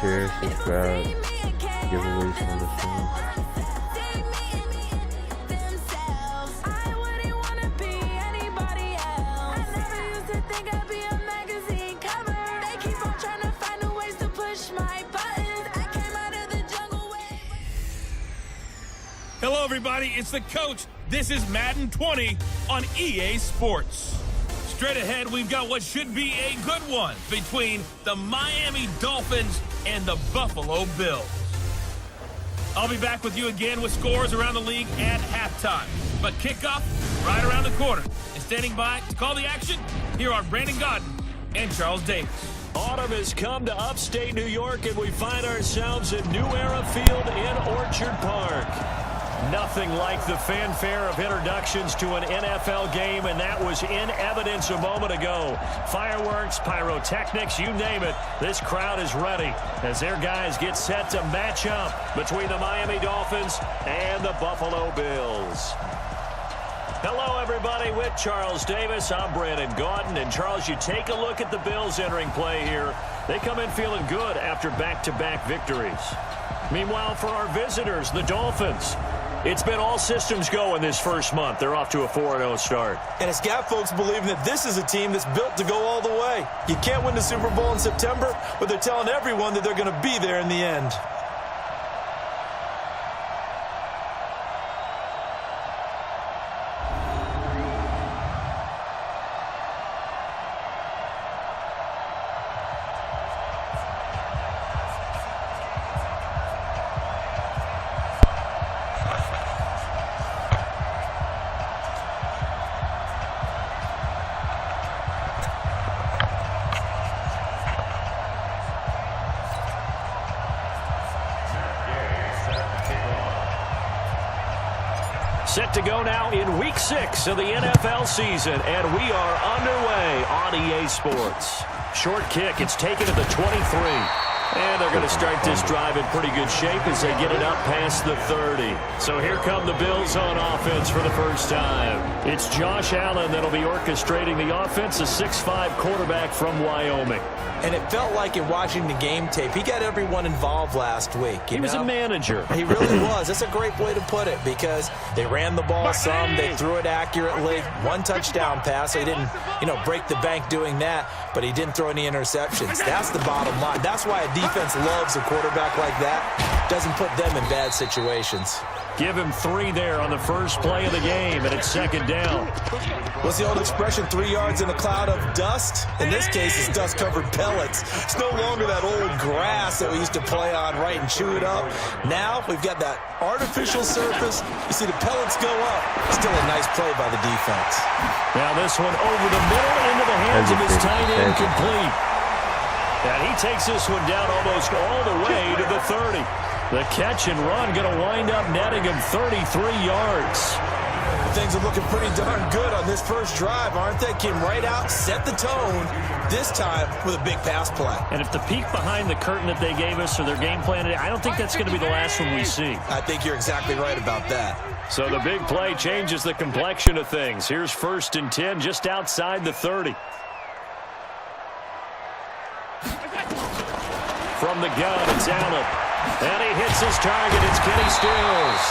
share, subscribe, giveaways from the stream. Hello, everybody. It's the coach. This is Madden20 on EA Sports. Straight ahead, we've got what should be a good one between the Miami Dolphins and the Buffalo Bills. I'll be back with you again with scores around the league at halftime. But kickoff right around the corner. And standing by to call the action, here are Brandon Godden and Charles Davis. Autumn has come to upstate New York, and we find ourselves at New Era Field in Orchard Park. Nothing like the fanfare of introductions to an NFL game, and that was in evidence a moment ago. Fireworks, pyrotechnics, you name it. This crowd is ready as their guys get set to match up between the Miami Dolphins and the Buffalo Bills. Hello, everybody. With Charles Davis, I'm Brandon Godden. And, Charles, you take a look at the Bills entering play here. They come in feeling good after back-to-back victories. Meanwhile, for our visitors, the Dolphins, it's been all systems go in this first month. They're off to a 4-0 start. And it's got folks believing that this is a team that's built to go all the way. You can't win the Super Bowl in September, but they're telling everyone that they're going to be there in the end. Set to go now in Week 6 of the NFL season, and we are underway on EA Sports. Short kick, it's taken to the 23. And they're going to start this drive in pretty good shape as they get it up past the 30. So here come the Bills on offense for the first time. It's Josh Allen that'll be orchestrating the offense, a 6'5" quarterback from Wyoming. And it felt like in watching the game tape, he got everyone involved last week. He was a manager. He really was. That's a great way to put it because they ran the ball some, they threw it accurately. One touchdown pass, so he didn't, break the bank doing that, but he didn't throw any interceptions. That's the bottom line. That's why a defense loves a quarterback like that. Doesn't put them in bad situations. Give him 3 there on the first play of the game, and it's second down. What's the old expression, 3 yards in a cloud of dust? In this case, it's dust-covered pellets. It's no longer that old grass that we used to play on, right, and chew it up. Now we've got that artificial surface. You see the pellets go up. Still a nice play by the defense. Now this one over the middle into the hands of his tight end, complete. And he takes this one down almost all the way to the 30. The catch and run going to wind up netting him 33 yards. Things are looking pretty darn good on this first drive, aren't they? Came right out, set the tone, this time with a big pass play. And if the peek behind the curtain that they gave us or their game plan, I don't think that's going to be the last one we see. I think you're exactly right about that. So the big play changes the complexion of things. Here's 1st and 10 just outside the 30. From the gun, it's Allen. And he hits his target. It's Kenny Stills.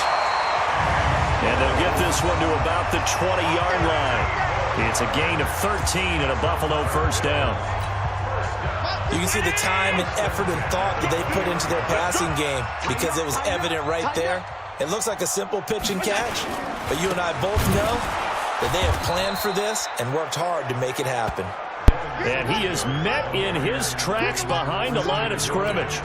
And they'll get this one to about the 20-yard line. It's a gain of 13 and a Buffalo first down. You can see the time and effort and thought that they put into their passing game because it was evident right there. It looks like a simple pitch and catch, but you and I both know that they have planned for this and worked hard to make it happen. And he is met in his tracks behind the line of scrimmage.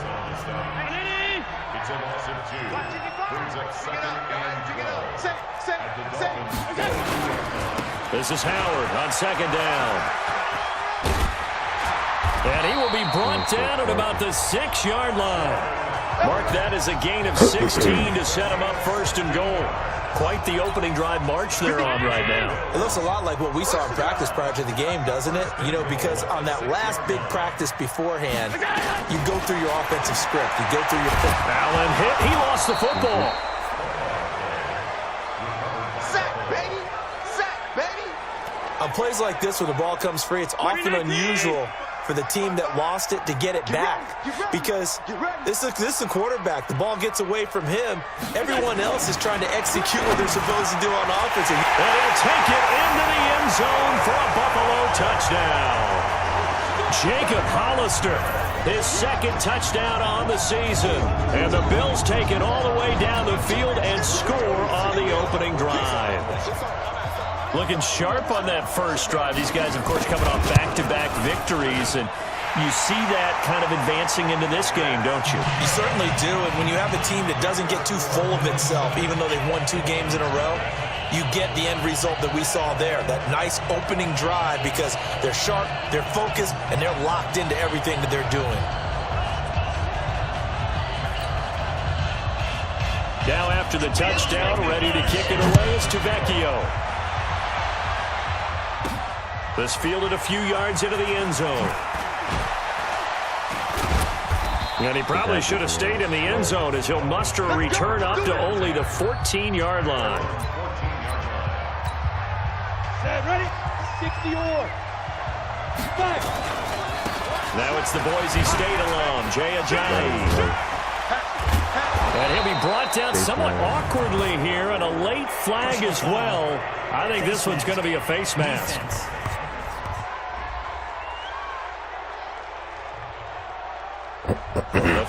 This is Howard on second down. And he will be brought down at about the 6-yard line. Mark that as a gain of 16 to set him up 1st and goal. Quite the opening drive march they're on right now. It looks a lot like what we saw in practice prior to the game, doesn't it? Because on that last big practice beforehand, you go through your offensive script. You go through your... Allen hit. He lost the football. Sack, baby. Sack, baby. On plays like this where the ball comes free, it's often unusual for the team that lost it to get it back, because this is a quarterback. The ball gets away from him. Everyone else is trying to execute what they're supposed to do on offense. And he'll take it into the end zone for a Buffalo touchdown. Jacob Hollister, his second touchdown on the season. And the Bills take it all the way down the field and score on the opening drive. Looking sharp on that first drive. These guys, of course, coming off back-to-back victories, and you see that kind of advancing into this game, don't you? You certainly do, and when you have a team that doesn't get too full of itself, even though they've won 2 games in a row, you get the end result that we saw there, that nice opening drive, because they're sharp, they're focused, and they're locked into everything that they're doing. Now after the touchdown, ready to kick it away is Tavecchio. This fielded a few yards into the end zone. And he probably should have stayed in the end zone, as he'll muster a return up to only the 14-yard line. Ready? 60-yard. Now it's the Boise State alum, Jay Ajayi. And he'll be brought down somewhat awkwardly here, and a late flag as well. I think this one's going to be a face mask.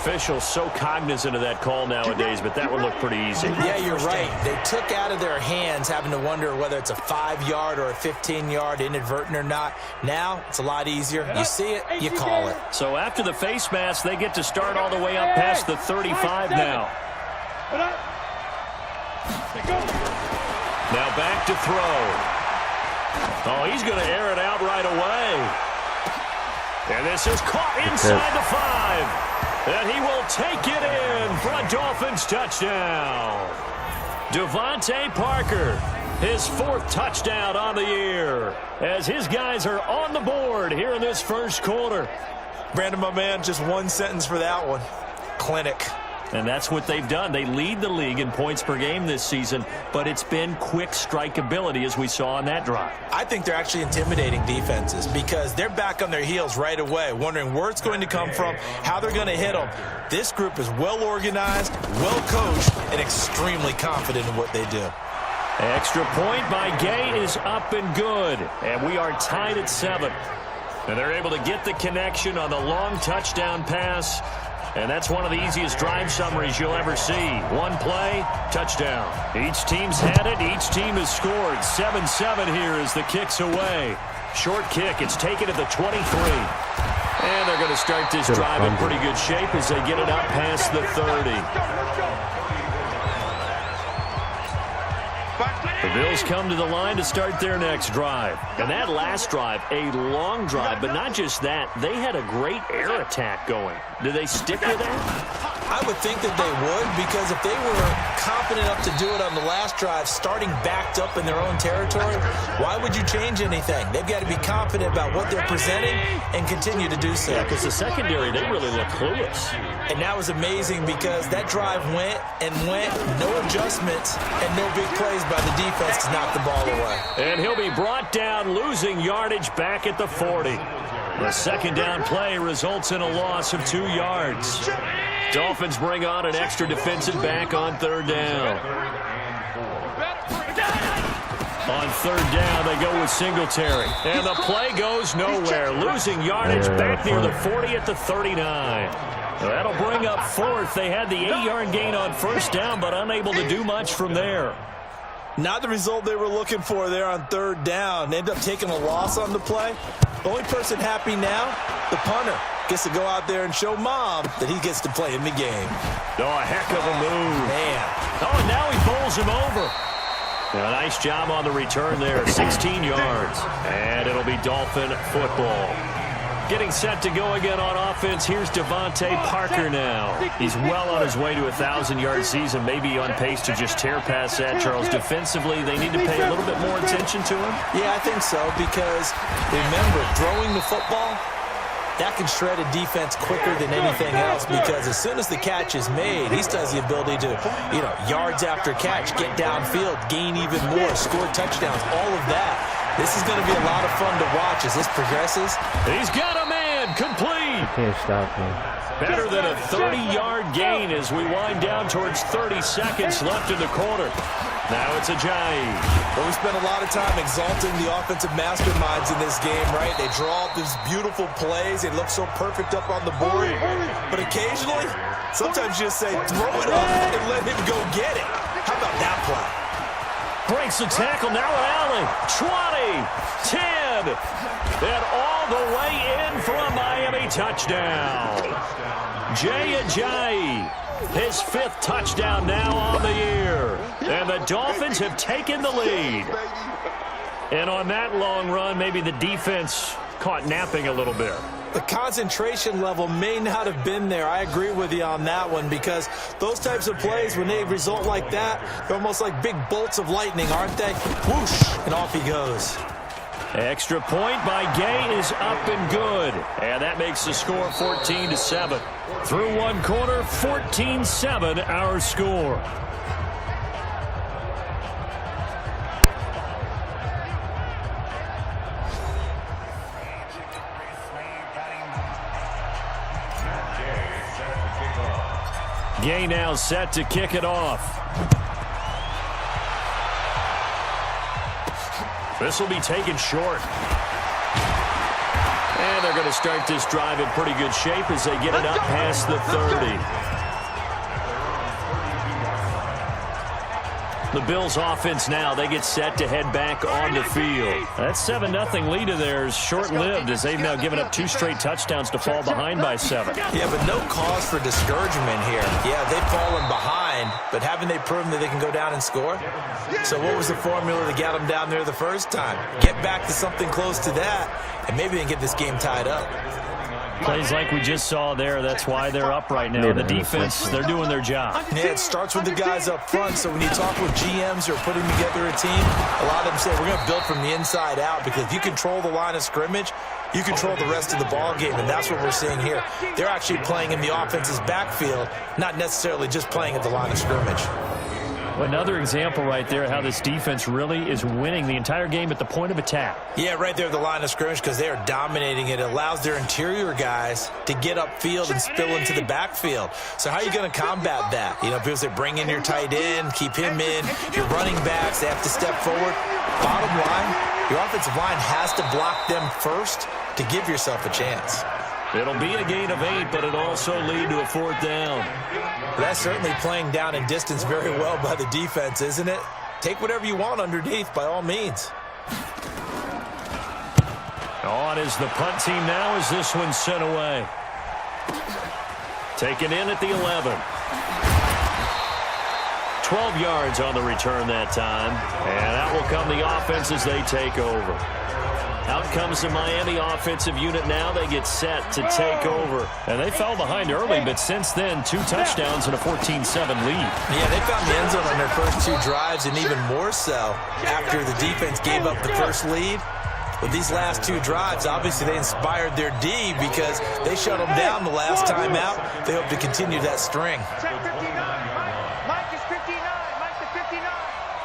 Officials so cognizant of that call nowadays, but that would look pretty easy. Yeah, you're right. They took out of their hands having to wonder whether it's a 5-yard or a 15-yard, inadvertent or not. Now it's a lot easier. You see it, you call it. So after the face mask, they get to start all the way up past the 35 now. Now back to throw. Oh, he's going to air it out right away. And this is caught inside the 5. And he will take it in for a Dolphins touchdown. Devontae Parker, his 4th touchdown on the year, as his guys are on the board here in this first quarter. Brandon, my man, just one sentence for that one. Clinic. And that's what they've done. They lead the league in points per game this season, but it's been quick strike ability, as we saw on that drive. I think they're actually intimidating defenses, because they're back on their heels right away, wondering where it's going to come from, how they're going to hit them. This group is well organized, well coached, and extremely confident in what they do. Extra point by Gay is up and good, and we are tied at 7. And they're able to get the connection on the long touchdown pass. And that's one of the easiest drive summaries you'll ever see. One play, touchdown. Each team's had it. Each team has scored. 7-7 here as the kick's away. Short kick. It's taken at the 23. And they're going to start this drive in pretty good shape as they get it up past the 30. The Bills come to the line to start their next drive. And that last drive, a long drive, but not just that. They had a great air attack going. Do they stick with that? I would think that they would, because if they were confident enough to do it on the last drive, starting backed up in their own territory, why would you change anything? They've got to be confident about what they're presenting and continue to do so. Yeah, because the secondary, they really look clueless. And that was amazing, because that drive went and went, no adjustments, and no big plays by the defense to knock the ball away. And he'll be brought down, losing yardage back at the 40. The second down play results in a loss of 2 yards. Dolphins bring on an extra defensive back on 3rd down. On 3rd down, they go with Singletary. And the play goes nowhere. Losing yardage back near the 40 at the 39. That'll bring up 4th. They had the 8-yard gain on 1st down, but unable to do much from there. Not the result they were looking for there on 3rd down. They ended up taking a loss on the play. The only person happy now, the punter, gets to go out there and show Mom that he gets to play in the game. Oh, a heck of a move. Man. Oh, and now he bowls him over. A nice job on the return there, 16 yards. And it'll be Dolphin football. Getting set to go again on offense. Here's Devontae Parker now. He's well on his way to a 1,000-yard season, maybe on pace to just tear past that, Charles. Defensively, they need to pay a little bit more attention to him. Yeah, I think so, because remember, throwing the football, that can shred a defense quicker than anything else, because as soon as the catch is made, he still has the ability to, yards after catch, get downfield, gain even more, score touchdowns, all of that. This is going to be a lot of fun to watch as this progresses. He's got a man complete. Can't stop me. Better than a 30-yard gain as we wind down towards 30 seconds left in the quarter. Now it's Ajayi. Well, we spend a lot of time exalting the offensive masterminds in this game, right? They draw up these beautiful plays. They look so perfect up on the board. But occasionally, sometimes you just say, throw it up and let him go get it. How about that play? Breaks the tackle, now an alley. 20, 10, and all the way in for a Miami touchdown. Jay Ajayi, his 5th touchdown now on the year. And the Dolphins have taken the lead. And on that long run, maybe the defense caught napping a little bit. The concentration level may not have been there. I agree with you on that one because those types of plays, when they result like that, they're almost like big bolts of lightning, aren't they? Whoosh, and off he goes. Extra point by Gay is up and good. And that makes the score 14-7. Through one quarter, 14-7 our score. Gay now set to kick it off. This will be taken short. And they're going to start this drive in pretty good shape as they get it up past the 30. The Bills offense now, they get set to head back on the field. That 7-0 lead of theirs short-lived as they've now given up 2 straight touchdowns to fall behind by 7. Yeah, but no cause for discouragement here. Yeah, they've fallen behind, but haven't they proven that they can go down and score? So what was the formula to get them down there the first time? Get back to something close to that, and maybe they can get this game tied up. Plays like we just saw there, that's why they're up right now. The defense, they're doing their job. Yeah, it starts with the guys up front, so when you talk with GMs who are putting together a team, a lot of them say we're going to build from the inside out because if you control the line of scrimmage, you control the rest of the ball game, and that's what we're seeing here. They're actually playing in the offense's backfield, not necessarily just playing at the line of scrimmage. Another example right there how this defense really is winning the entire game at the point of attack. Yeah, right there at the line of scrimmage because they are dominating it. It allows their interior guys to get upfield and spill into the backfield. So how are you going to combat that? You know, people say bring in your tight end, keep him in. Your running backs, they have to step forward. Bottom line, your offensive line has to block them first to give yourself a chance. It'll be a gain of 8, but it'll also lead to a 4th down. That's certainly playing down in distance very well by the defense, isn't it? Take whatever you want underneath, by all means. On is the punt team now as this one's sent away. Taken in at the 11. 12 yards on the return that time. And out will come the offense as they take over. Out comes the Miami offensive unit now. They get set to take over. And they fell behind early, but since then, 2 touchdowns and a 14-7 lead. Yeah, they found the end zone on their first 2 drives, and even more so after the defense gave up the first lead. With these last 2 drives, obviously they inspired their D because they shut them down the last time out. They hope to continue that string. Check 59. Mike is 59. Mike is 59.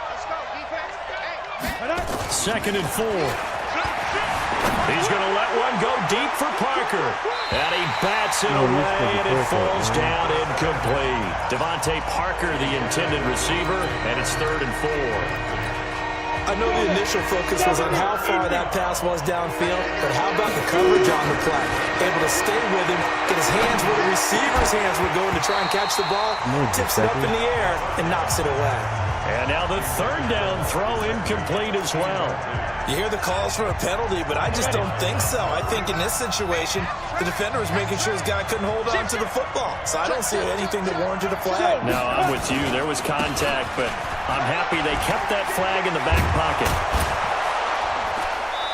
Let's go, defense. Hey. 2nd and 4. He's going to let one go deep for Parker. And he bats it away, and it falls down incomplete. Devontae Parker, the intended receiver, and it's 3rd and 4. I know the initial focus was on how far that pass was downfield, but how about the coverage on the play? Able to stay with him, get his hands where the receiver's hands were going to try and catch the ball, tips it up in the air, and knocks it away. And now the 3rd down throw incomplete as well. You hear the calls for a penalty, but I just don't think so. I think in this situation, the defender was making sure his guy couldn't hold on to the football. So I don't see anything that warranted a flag. No, I'm with you. There was contact, but I'm happy they kept that flag in the back pocket.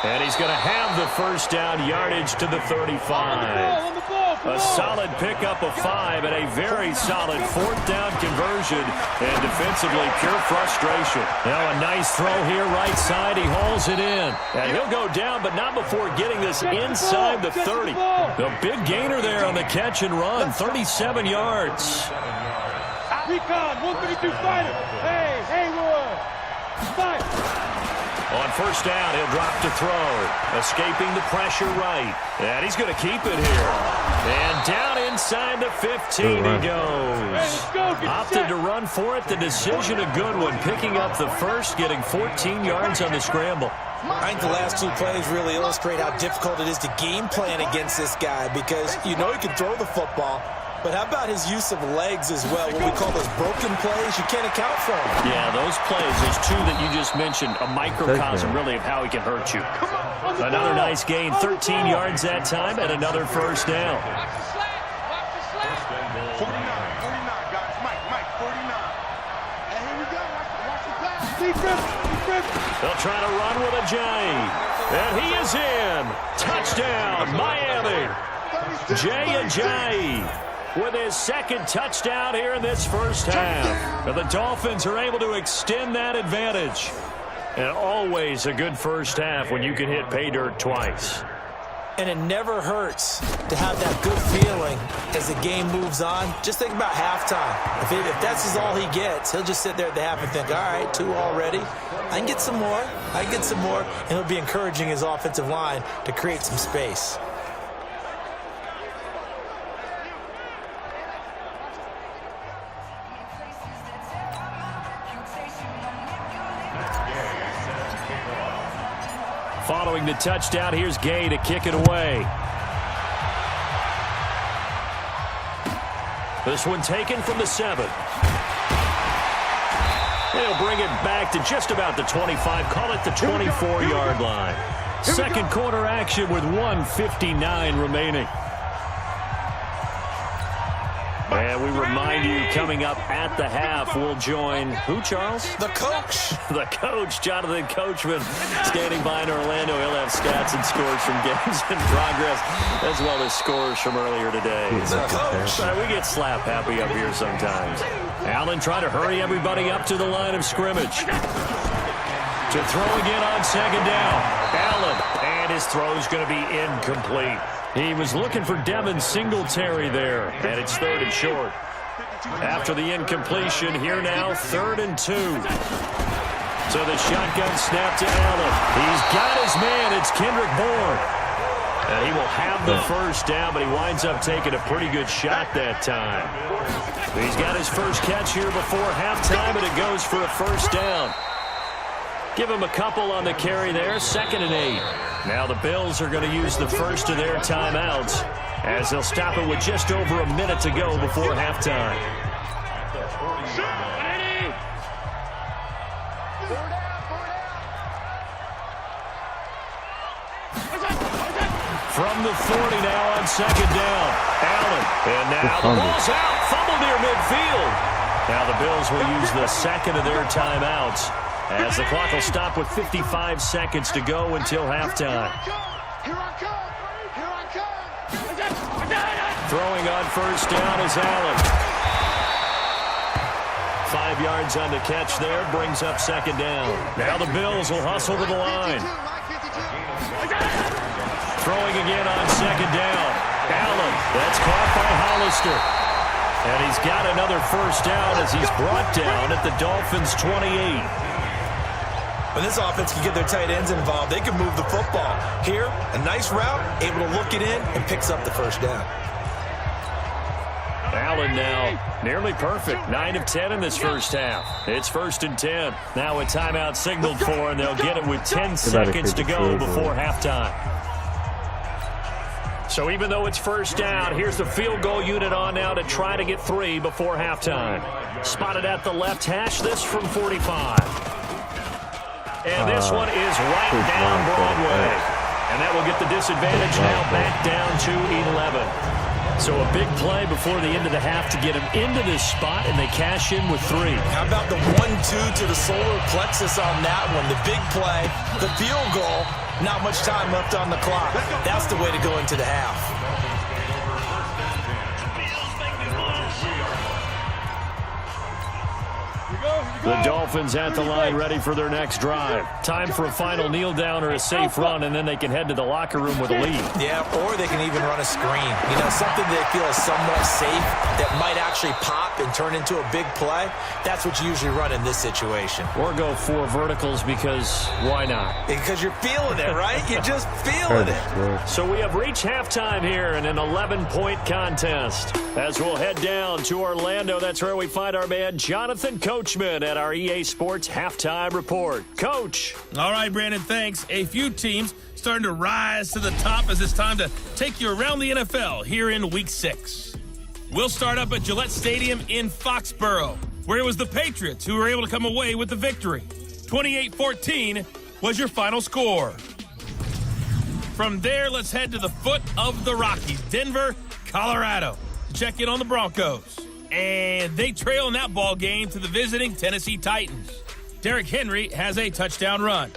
And he's going to have the 1st down, yardage to the 35. A solid pickup of 5 and a very solid 4th down conversion. And defensively, pure frustration. Now a nice throw here, right side. He hauls it in. And he'll go down, but not before getting this inside the 30. The big gainer there on the catch and run, 37 yards. Recon, 132 fighter. Hey, Haywood. Fight. On first down, he'll drop to throw. Escaping the pressure right. And he's going to keep it here. And down inside the 15 he goes. Opted to run for it. The decision a good one. Picking up the first, getting 14 yards on the scramble. I think the last two plays really illustrate how difficult it is to game plan against this guy because you know he can throw the football. But how about his use of legs as well? What we call those broken plays, you can't account for them. Yeah, those plays, those two that you just mentioned, a microcosm really of how he can hurt you. Another nice gain, 13 yards that time, and another first down. 49, guys. Mike, 49. And here we go. Watch the pass. Defense. They'll try to run with a J. And he is in. Touchdown, Miami. J with his second touchdown here in this first half. And the Dolphins are able to extend that advantage. And always a good first half when you can hit pay dirt twice. And it never hurts to have that good feeling as the game moves on. Just think about halftime. If that's all he gets, he'll just sit there at the half and think, all right, 2 already. I can get some more. And he'll be encouraging his offensive line to create some space. Following the touchdown, here's Gay to kick it away. This one taken from the 7. They'll bring it back to just about the 25, call it the 24-yard line. Second quarter action with 1:59 remaining. And we remind you, coming up at the half, we'll join who, Charles? The coach. The coach, Jonathan Coachman, standing by in Orlando. He'll have stats and scores from games in progress, as well as scores from earlier today. We get slap happy up here sometimes. Allen trying to hurry everybody up to the line of scrimmage. To throw again on second down. Allen, and his throw's going to be incomplete. He was looking for Devin Singletary there, and it's 3rd and short. After the incompletion, here now, 3rd and 2. So the shotgun snap to Allen. He's got his man. It's Kendrick Bourne. And he will have the first down, but he winds up taking a pretty good shot that time. He's got his first catch here before halftime, and it goes for a first down. Give him a couple on the carry there, 2nd and 8. Now the Bills are going to use the first of their timeouts as they'll stop it with just over a minute to go before halftime. From the 40 now on second down. Allen. And now the ball's out. Fumble near midfield. Now the Bills will use the second of their timeouts as the clock will stop with 55 seconds to go until halftime. Throwing on first down is Allen. 5 yards on the catch there, brings up second down. Now the Bills will hustle to the line. Throwing again on second down. Allen, that's caught by Hollister. And he's got another first down as he's brought down at the Dolphins' 28. When this offense can get their tight ends involved, they can move the football. Here, a nice route, able to look it in, and picks up the first down. Allen now nearly perfect. 9 of 10 in this first half. It's 1st and 10. Now a timeout signaled for, and they'll get it with 10 seconds to go before halftime. So even though it's first down, here's the field goal unit on now to try to get 3 before halftime. Spotted at the left hash, this from 45. And this one is right down Broadway. And that will get the disadvantage now back down to 11. So a big play before the end of the half to get him into this spot, and they cash in with 3. How about the 1-2 to the solar plexus on that one? The big play, the field goal, not much time left on the clock. That's the way to go into the half. Here we go. The Dolphins at the line ready for their next drive. Time for a final kneel down or a safe run, and then they can head to the locker room with a lead. Yeah, or they can even run a screen. You know, something they feel is somewhat safe that might actually pop and turn into a big play. That's what you usually run in this situation. Or go 4 verticals because why not? Because you're feeling it, right? You're just feeling it. So we have reached halftime here in an 11-point contest. As we'll head down to Orlando, that's where we find our man Jonathan Coachman at our EA Sports Halftime Report. Coach. All right, Brandon, thanks. A few teams starting to rise to the top as it's time to take you around the NFL here in Week 6. We'll start up at Gillette Stadium in Foxborough, where it was the Patriots who were able to come away with the victory. 28-14 was your final score. From there, let's head to the foot of the Rockies, Denver, Colorado, to check in on the Broncos. And they trail in that ball game to the visiting Tennessee Titans. Derrick Henry has a touchdown run.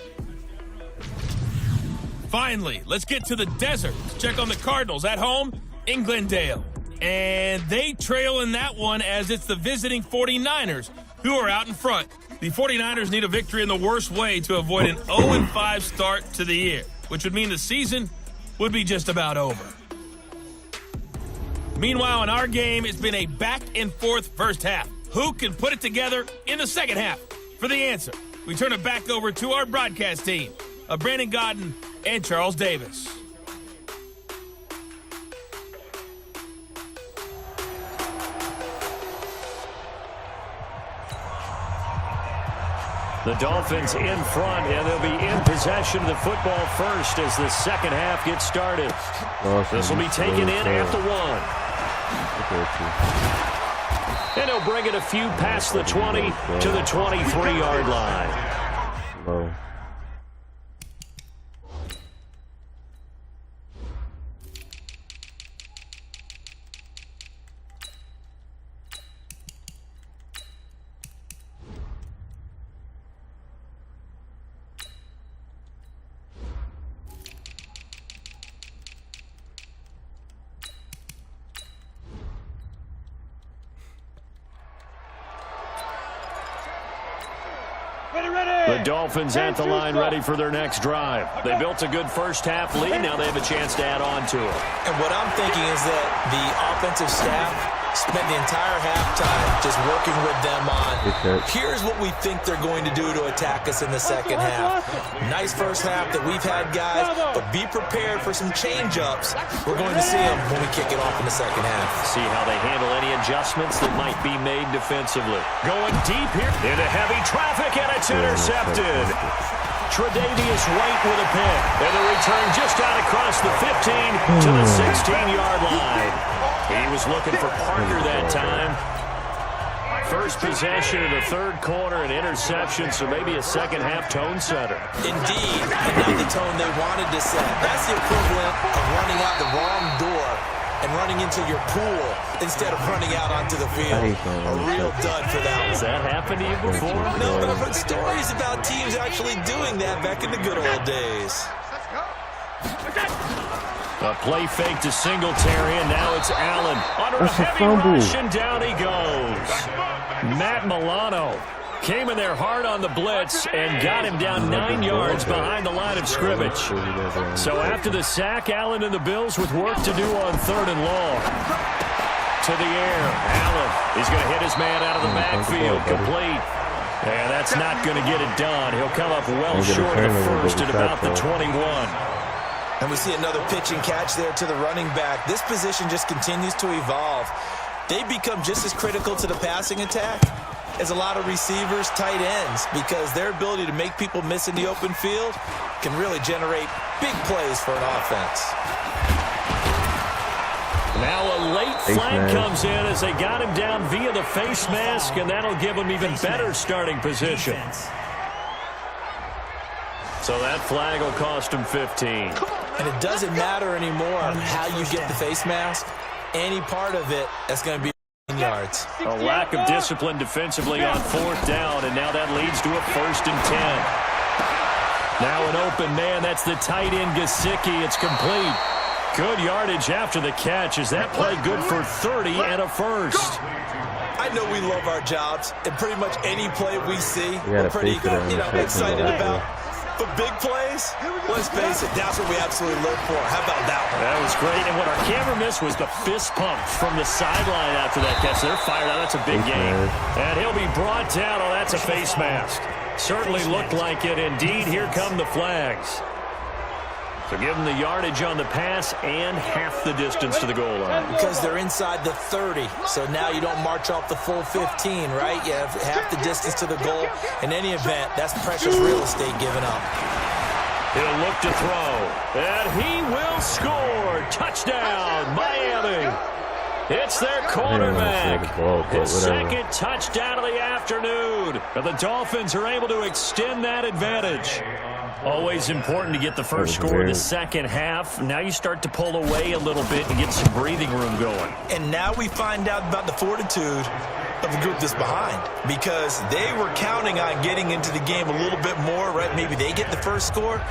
Finally, let's get to the desert to check on the Cardinals at home in Glendale. And they trail in that one as it's the visiting 49ers who are out in front. The 49ers need a victory in the worst way to avoid an 0-5 start to the year, which would mean the season would be just about over. Meanwhile, in our game, it's been a back-and-forth first half. Who can put it together in the second half? For the answer, we turn it back over to our broadcast team of Brandon Godden and Charles Davis. The Dolphins in front, and they'll be in possession of the football first as the second half gets started. This will be taken in at the 1. And he'll bring it a few past the 20 to the 23-yard line. The Dolphins at the line ready for their next drive. They built a good first half lead. Now they have a chance to add on to it. And what I'm thinking is that the offensive staff spent the entire halftime just working with them on here's what we think they're going to do to attack us in the second half. Nice first half that we've had, guys, but be prepared for some change-ups. We're going to see them when we kick it off in the second half. See how they handle any adjustments that might be made defensively. Going deep here into heavy traffic, and it's intercepted. Tre'Davious White with a pick, and the return just out across the 15 to the 16-yard line. He was looking for Parker that time. First possession in the third quarter, an interception, so maybe a second-half tone setter. Indeed, and not the tone they wanted to set. That's the equivalent of running out the wrong door and running into your pool instead of running out onto the field. A real dud for that one. Has that happened to you before? No, but I've heard stories about teams actually doing that back in the good old days. A play fake to Singletary, and now it's Allen. Under a heavy rush, and down he goes. Matt Milano came in there hard on the blitz and got him down 9 yards behind the line of scrimmage. So after the sack, Allen and the Bills with work to do on 3rd and long. To the air, Allen. He's going to hit his man out of the backfield, complete. And that's not going to get it done. He'll come up well short of the first at about the 21. And we see another pitch and catch there to the running back. This position just continues to evolve. They become just as critical to the passing attack as a lot of receivers, tight ends, because their ability to make people miss in the open field can really generate big plays for an offense. Now a late flag comes in as they got him down via the face mask, and that'll give him even better starting position. So that flag will cost him 15. And it doesn't matter anymore how you get the face mask. Any part of it, that's going to be yards. A lack of discipline defensively on 4th down, and now that leads to a 1st and 10. Now an open man, that's the tight end Gesicki. It's complete. Good yardage after the catch. Is that play good for 30 and a first? I I know we love our jobs, and pretty much any play we see, gotta we're pretty face it on the shit excited from the about. But big plays, let's face it, that's what we absolutely live for. How about that one? That was great. And what our camera missed was the fist pump from the sideline after that catch. They're fired out. That's a big game. And he'll be brought down. Oh, that's a face mask. Certainly looked like it. Indeed, here come the flags. So give them the yardage on the pass and half the distance to the goal line. Because they're inside the 30, so now you don't march off the full 15, right? You have half the distance to the goal. In any event, that's precious real estate given up. He'll look to throw, and he will score. Touchdown, Miami. It's their quarterback. His second touchdown of the afternoon. And the Dolphins are able to extend that advantage. Always important to get the first score in the second half. Now you start to pull away a little bit and get some breathing room going. And now we find out about the fortitude of the group that's behind, because they were counting on getting into the game a little bit more, right? Maybe they get the first score.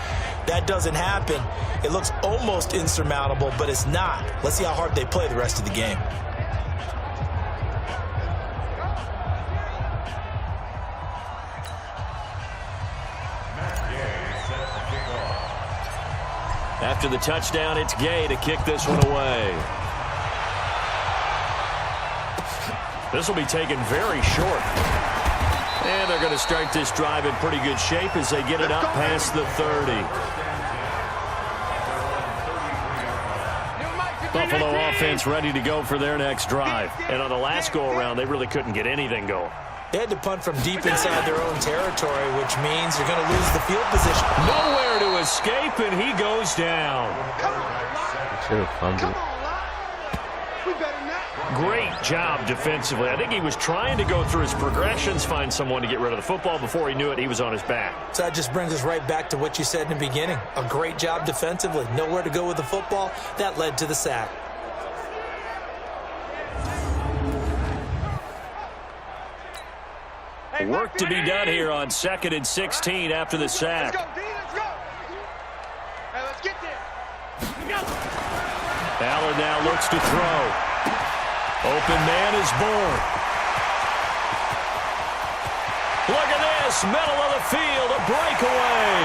That doesn't happen. It looks almost insurmountable, but it's not. Let's see how hard they play the rest of the game. After the touchdown, it's Gay to kick this one away. This will be taken very short. And they're going to start this drive in pretty good shape as they get it up past the 30. Buffalo offense ready to go for their next drive. And on the last go-around, they really couldn't get anything going. They had to punt from deep inside their own territory, which means you're going to lose the field position. Nowhere to escape, and he goes down. Should have fumbled. Great job defensively. I think he was trying to go through his progressions, find someone to get rid of the football. Before he knew it, he was on his back. So that just brings us right back to what you said in the beginning. A great job defensively. Nowhere to go with the football. That led to the sack. Work to be done here on 2nd and 16 after the sack. Let's go, D, let's go. Hey, let's get there. Ballard now looks to throw. Open man is born. Look at this, middle of the field, a breakaway.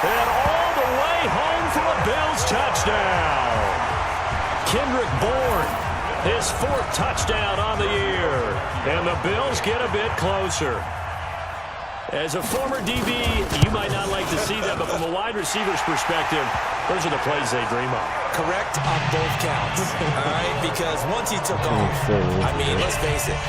And all the way home for a Bills touchdown. Kendrick Bourne, his 4th touchdown on the year. And the Bills get a bit closer. As a former DB, you might not like to see that, but from a wide receiver's perspective, those are the plays they dream of. Correct on both counts, all right? Because once he took off, I mean, let's face it,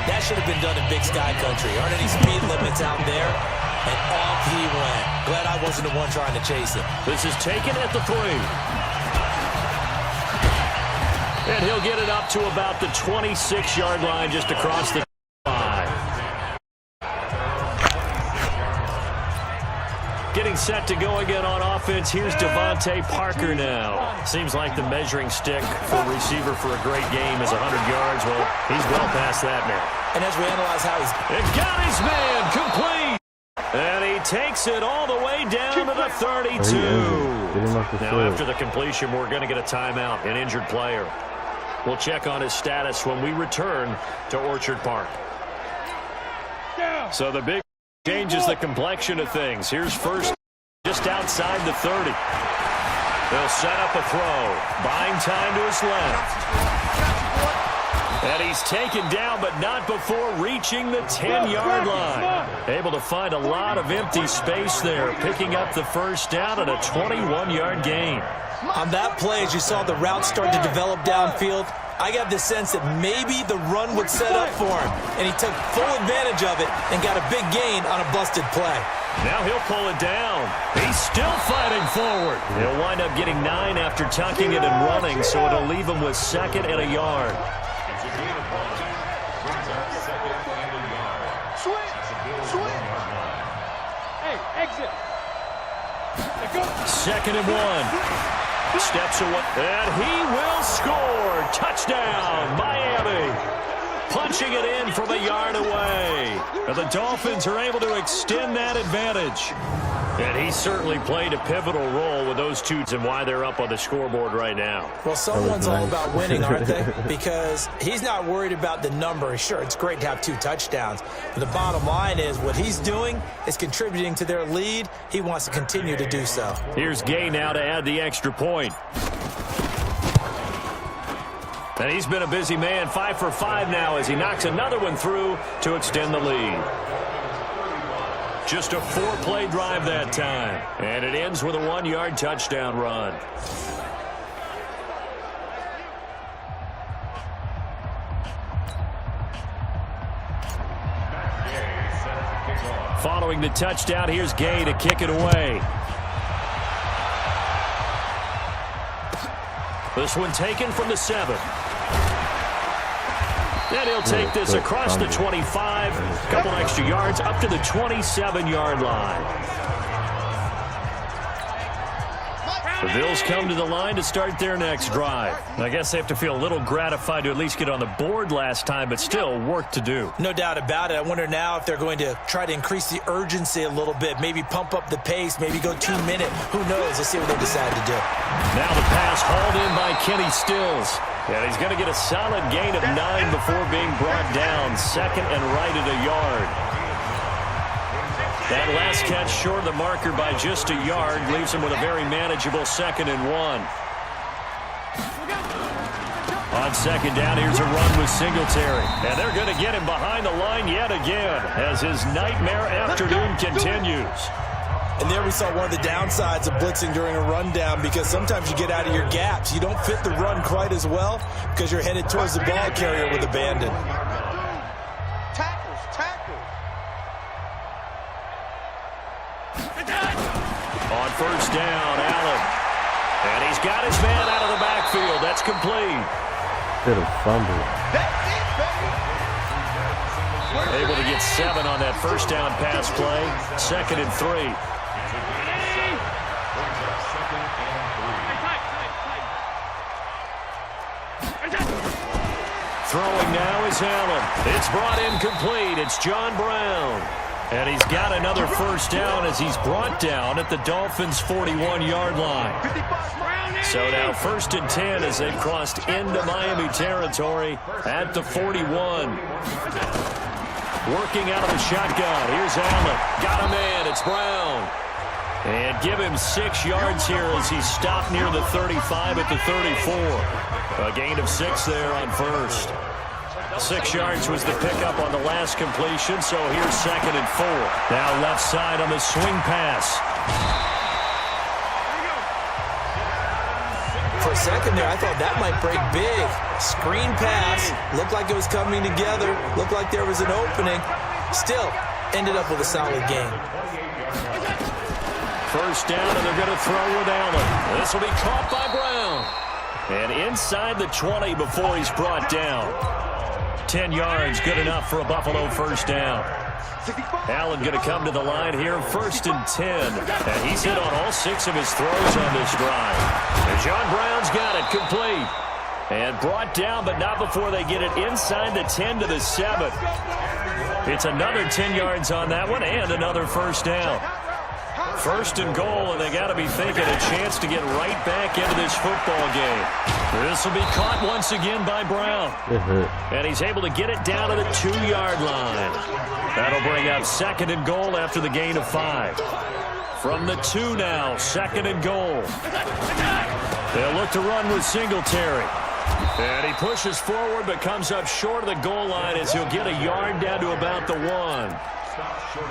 that should have been done in Big Sky Country. Aren't any speed limits out there? And off he went. Glad I wasn't the one trying to chase it. This is taken at the 3. And he'll get it up to about the 26-yard line just across the 5. Getting set to go again on offense. Here's Devontae Parker now. Seems like the measuring stick for a receiver for a great game is 100 yards. Well, he's well past that now. And as we analyze how he's... It got his man complete. And he takes it all the way down to the 32. Now, after the completion, we're going to get a timeout, an injured player. We'll check on his status when we return to Orchard Park. So the big changes the complexion of things. Here's first just outside the 30. They'll set up a throw. Buying time to his left. And he's taken down, but not before reaching the 10-yard line. Able to find a lot of empty space there, picking up the first down at a 21-yard gain. On that play, as you saw the route start to develop downfield, I got the sense that maybe the run would set up for him. And he took full advantage of it and got a big gain on a busted play. Now he'll pull it down. He's still fighting forward. He'll wind up getting 9 after tucking it and running, so it'll leave him with 2nd and a yard. Hey, exit. 2nd and 1. Steps away, and he will score. Touchdown, Miami. Punching it in from a yard away. And the Dolphins are able to extend that advantage. And he certainly played a pivotal role with those two and why they're up on the scoreboard right now. Well, someone's all about winning, aren't they? Because he's not worried about the number. Sure, it's great to have 2 touchdowns. But the bottom line is what he's doing is contributing to their lead. He wants to continue to do so. Here's Gay now to add the extra point. And he's been a busy man, 5 for 5 now as he knocks another one through to extend the lead. Just a 4-play drive that time. And it ends with a 1-yard touchdown run. Following the touchdown, here's Gay to kick it away. This one taken from the 7. And he'll take this across the 25, a couple extra yards up to the 27-yard line. The Bills come to the line to start their next drive. I guess they have to feel a little gratified to at least get on the board last time, but still work to do. No doubt about it. I wonder now if they're going to try to increase the urgency a little bit, maybe pump up the pace, maybe go 2-minute. Who knows? Let's see what they decide to do. Now the pass hauled in by Kenny Stills. And he's going to get a solid gain of 9 before being brought down. Second and right at a yard. That last catch short of the marker by just a yard leaves him with a very manageable 2nd and 1. On 2nd down, here's a run with Singletary. And they're going to get him behind the line yet again as his nightmare afternoon continues. And there we saw one of the downsides of blitzing during a rundown, because sometimes you get out of your gaps. You don't fit the run quite as well because you're headed towards the ball carrier with abandon. On 1st down, Allen. And he's got his man out of the backfield. That's complete. Could have fumbled. Able to get 7 on that 1st down pass play. 2nd and 3. Throwing now is Allen. It's brought in complete. It's John Brown. And he's got another 1st down as he's brought down at the Dolphins' 41-yard line. So now 1st and 10 as they've crossed into Miami territory at the 41. Working out of the shotgun. Here's Allen. Got a man. It's Brown. And give him 6 yards here as he's stopped near the 35 at the 34. A gain of 6 there on 1st. 6 yards was the pickup on the last completion, so here's 2nd and 4. Now left side on the swing pass. For a second there, I thought that might break big. Screen pass. Looked like it was coming together. Looked like there was an opening. Still, ended up with a solid game. 1st down, and they're going to throw with Allen. This will be caught by Brown. And inside the 20 before he's brought down. 10 yards, good enough for a Buffalo 1st down. Allen going to come to the line here, 1st and 10. And he's hit on all 6 of his throws on this drive. And John Brown's got it complete. And brought down, but not before they get it inside the 10 to the 7. It's another 10 yards on that one and another 1st down. 1st and goal, and they got to be thinking a chance to get right back into this football game. This will be caught once again by Brown. And he's able to get it down to the 2-yard line. That'll bring up 2nd and goal after the gain of 5. From the 2 now, 2nd and goal. They'll look to run with Singletary. And he pushes forward but comes up short of the goal line as he'll get a yard down to about the 1.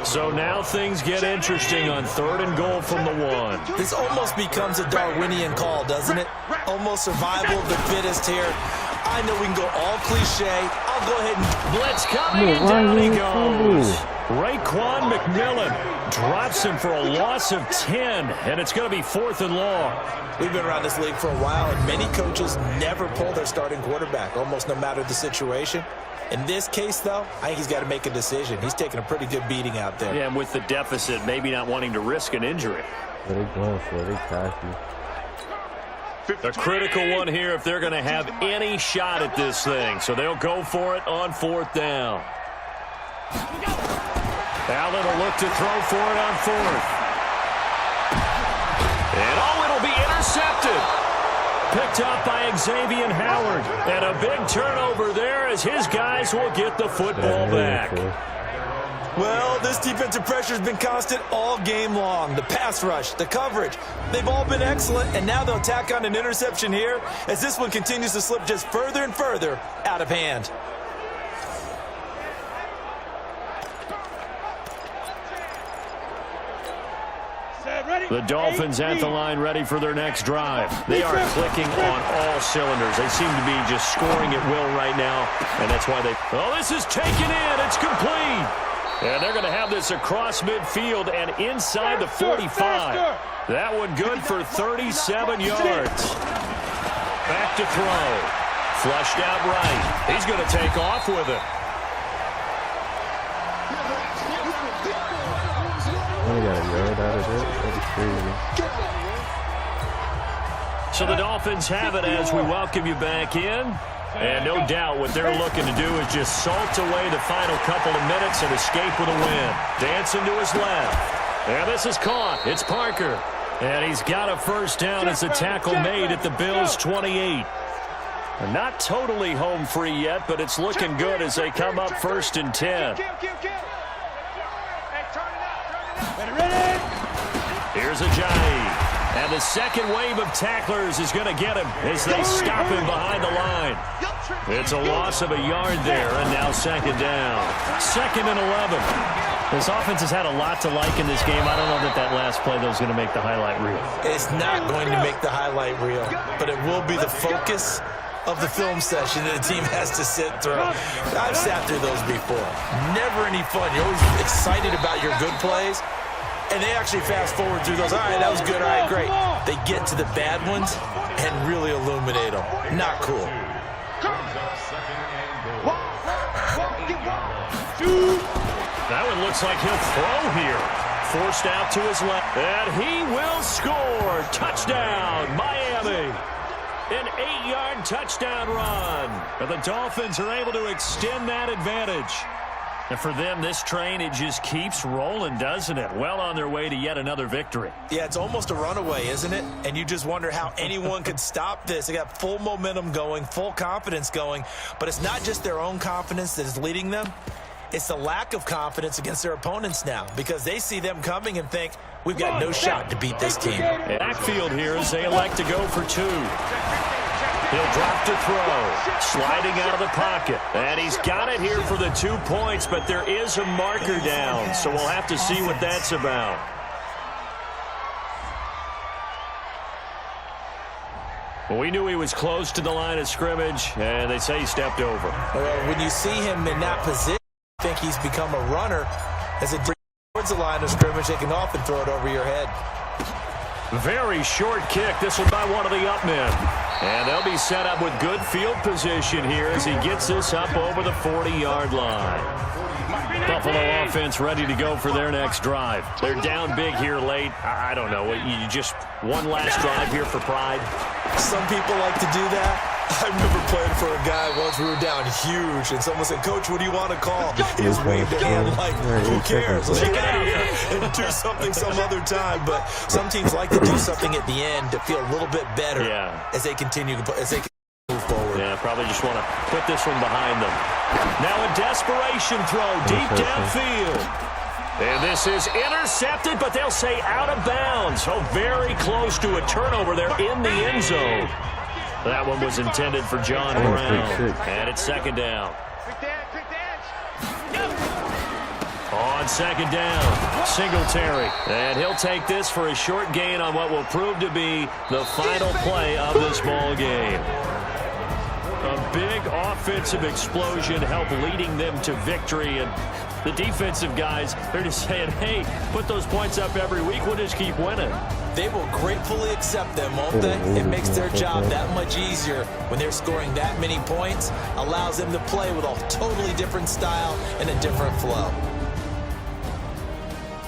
So now things get interesting on 3rd and goal from the 1. This almost becomes a Darwinian call, doesn't it? Almost survival of the fittest here. I know we can go all cliche. I'll go ahead and blitz coming, and down he goes. Raekwon McMillan drops him for a loss of 10, and it's going to be 4th and long. We've been around this league for a while, and many coaches never pull their starting quarterback, almost no matter the situation. In this case, though, I think he's got to make a decision. He's taking a pretty good beating out there. Yeah, and with the deficit, maybe not wanting to risk an injury. What are they going for? They cocky. A critical one here if they're going to have any shot at this thing. So they'll go for it on 4th down. Allen will look to throw for it on 4th. picked up by Xavier Howard. And a big turnover there as his guys will get the football back. Well, this defensive pressure has been constant all game long. The pass rush, the coverage, they've all been excellent, and now they'll tack on an interception here as this one continues to slip just further and further out of hand. The Dolphins at the line ready for their next drive. They are clicking on all cylinders. They seem to be just scoring at will right now, and that's why they... Oh, this is taken in. It's complete. And they're going to have this across midfield and inside the 45. That one good for 37 yards. Back to throw. Flushed out right. He's going to take off with it. Only got a yard out of it. That's crazy. So the Dolphins have it as we welcome you back in. And no doubt what they're looking to do is just salt away the final couple of minutes and escape with a win. Dancing to his left. And this is caught. It's Parker. And he's got a first down as the tackle made at the Bills' 28. Not totally home free yet, but it's looking good as they come up 1st and 10. Here's Ajayi. And the second wave of tacklers is going to get him as they stop him behind the line. It's a loss of a yard there, and now 2nd down. 2nd and 11. This offense has had a lot to like in this game. I don't know that last play, though, is going to make the highlight reel. It's not going to make the highlight reel, but it will be the focus of the film session that the team has to sit through. I've sat through those before. Never any fun. You're always excited about your good plays. And they actually fast forward through those. All right, that was good. All right, great. They get to the bad ones and really illuminate them. Not cool. That one looks like he'll throw here. Forced out to his left. And he will score. Touchdown, Miami. An 8-yard touchdown run. And the Dolphins are able to extend that advantage. And for them, this train, it just keeps rolling, doesn't it? Well on their way to yet another victory. Yeah, it's almost a runaway, isn't it? And you just wonder how anyone could stop this. They got full momentum going, full confidence going. But it's not just their own confidence that is leading them. It's the lack of confidence against their opponents now because they see them coming and think, we've got no shot to beat this team. Backfield here as they elect to go for 2. He'll drop to throw. Sliding out of the pocket. And he's got it here for the 2 points, but there is a marker down, so we'll have to see what that's about. Well, we knew he was close to the line of scrimmage, and they say he stepped over. Well, when you see him in that position, I think he's become a runner. As it towards the line of scrimmage, they can often throw it over your head. Very short kick. This one by one of the up men. And they'll be set up with good field position here as he gets this up over the 40-yard line. Buffalo offense ready to go for their next drive. They're down big here late. I don't know. You just one last drive here for pride? Some people like to do that. I remember playing for a guy once. We were down huge, and someone said, Coach, what do you want to call? He just waved the hand like, who cares? Let's get out of here and do something some other time. But some teams like to do something at the end to feel a little bit better as they continue to move forward. Yeah, probably just want to put this one behind them. Now a desperation throw deep downfield. And this is intercepted, but they'll say out of bounds. So very close to a turnover there in the end zone. That one was intended for John Brown. And it's 2nd down. On 2nd down, Singletary. And he'll take this for a short gain on what will prove to be the final play of this ball game. A big offensive explosion helped leading them to victory. And the defensive guys, they're just saying, hey, put those points up every week. We'll just keep winning. They will gratefully accept them, won't they? It makes their job that much easier when they're scoring that many points. Allows them to play with a totally different style and a different flow.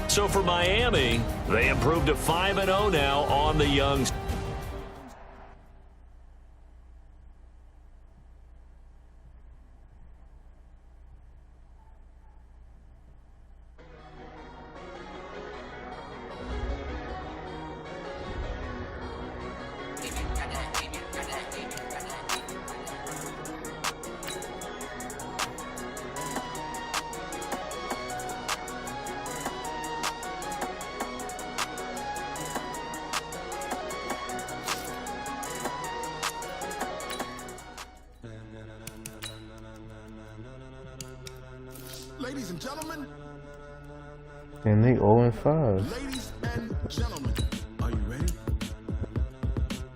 So for Miami, they improved to 5-0 now on the young. And they 0-5. Ladies and gentlemen, are you ready?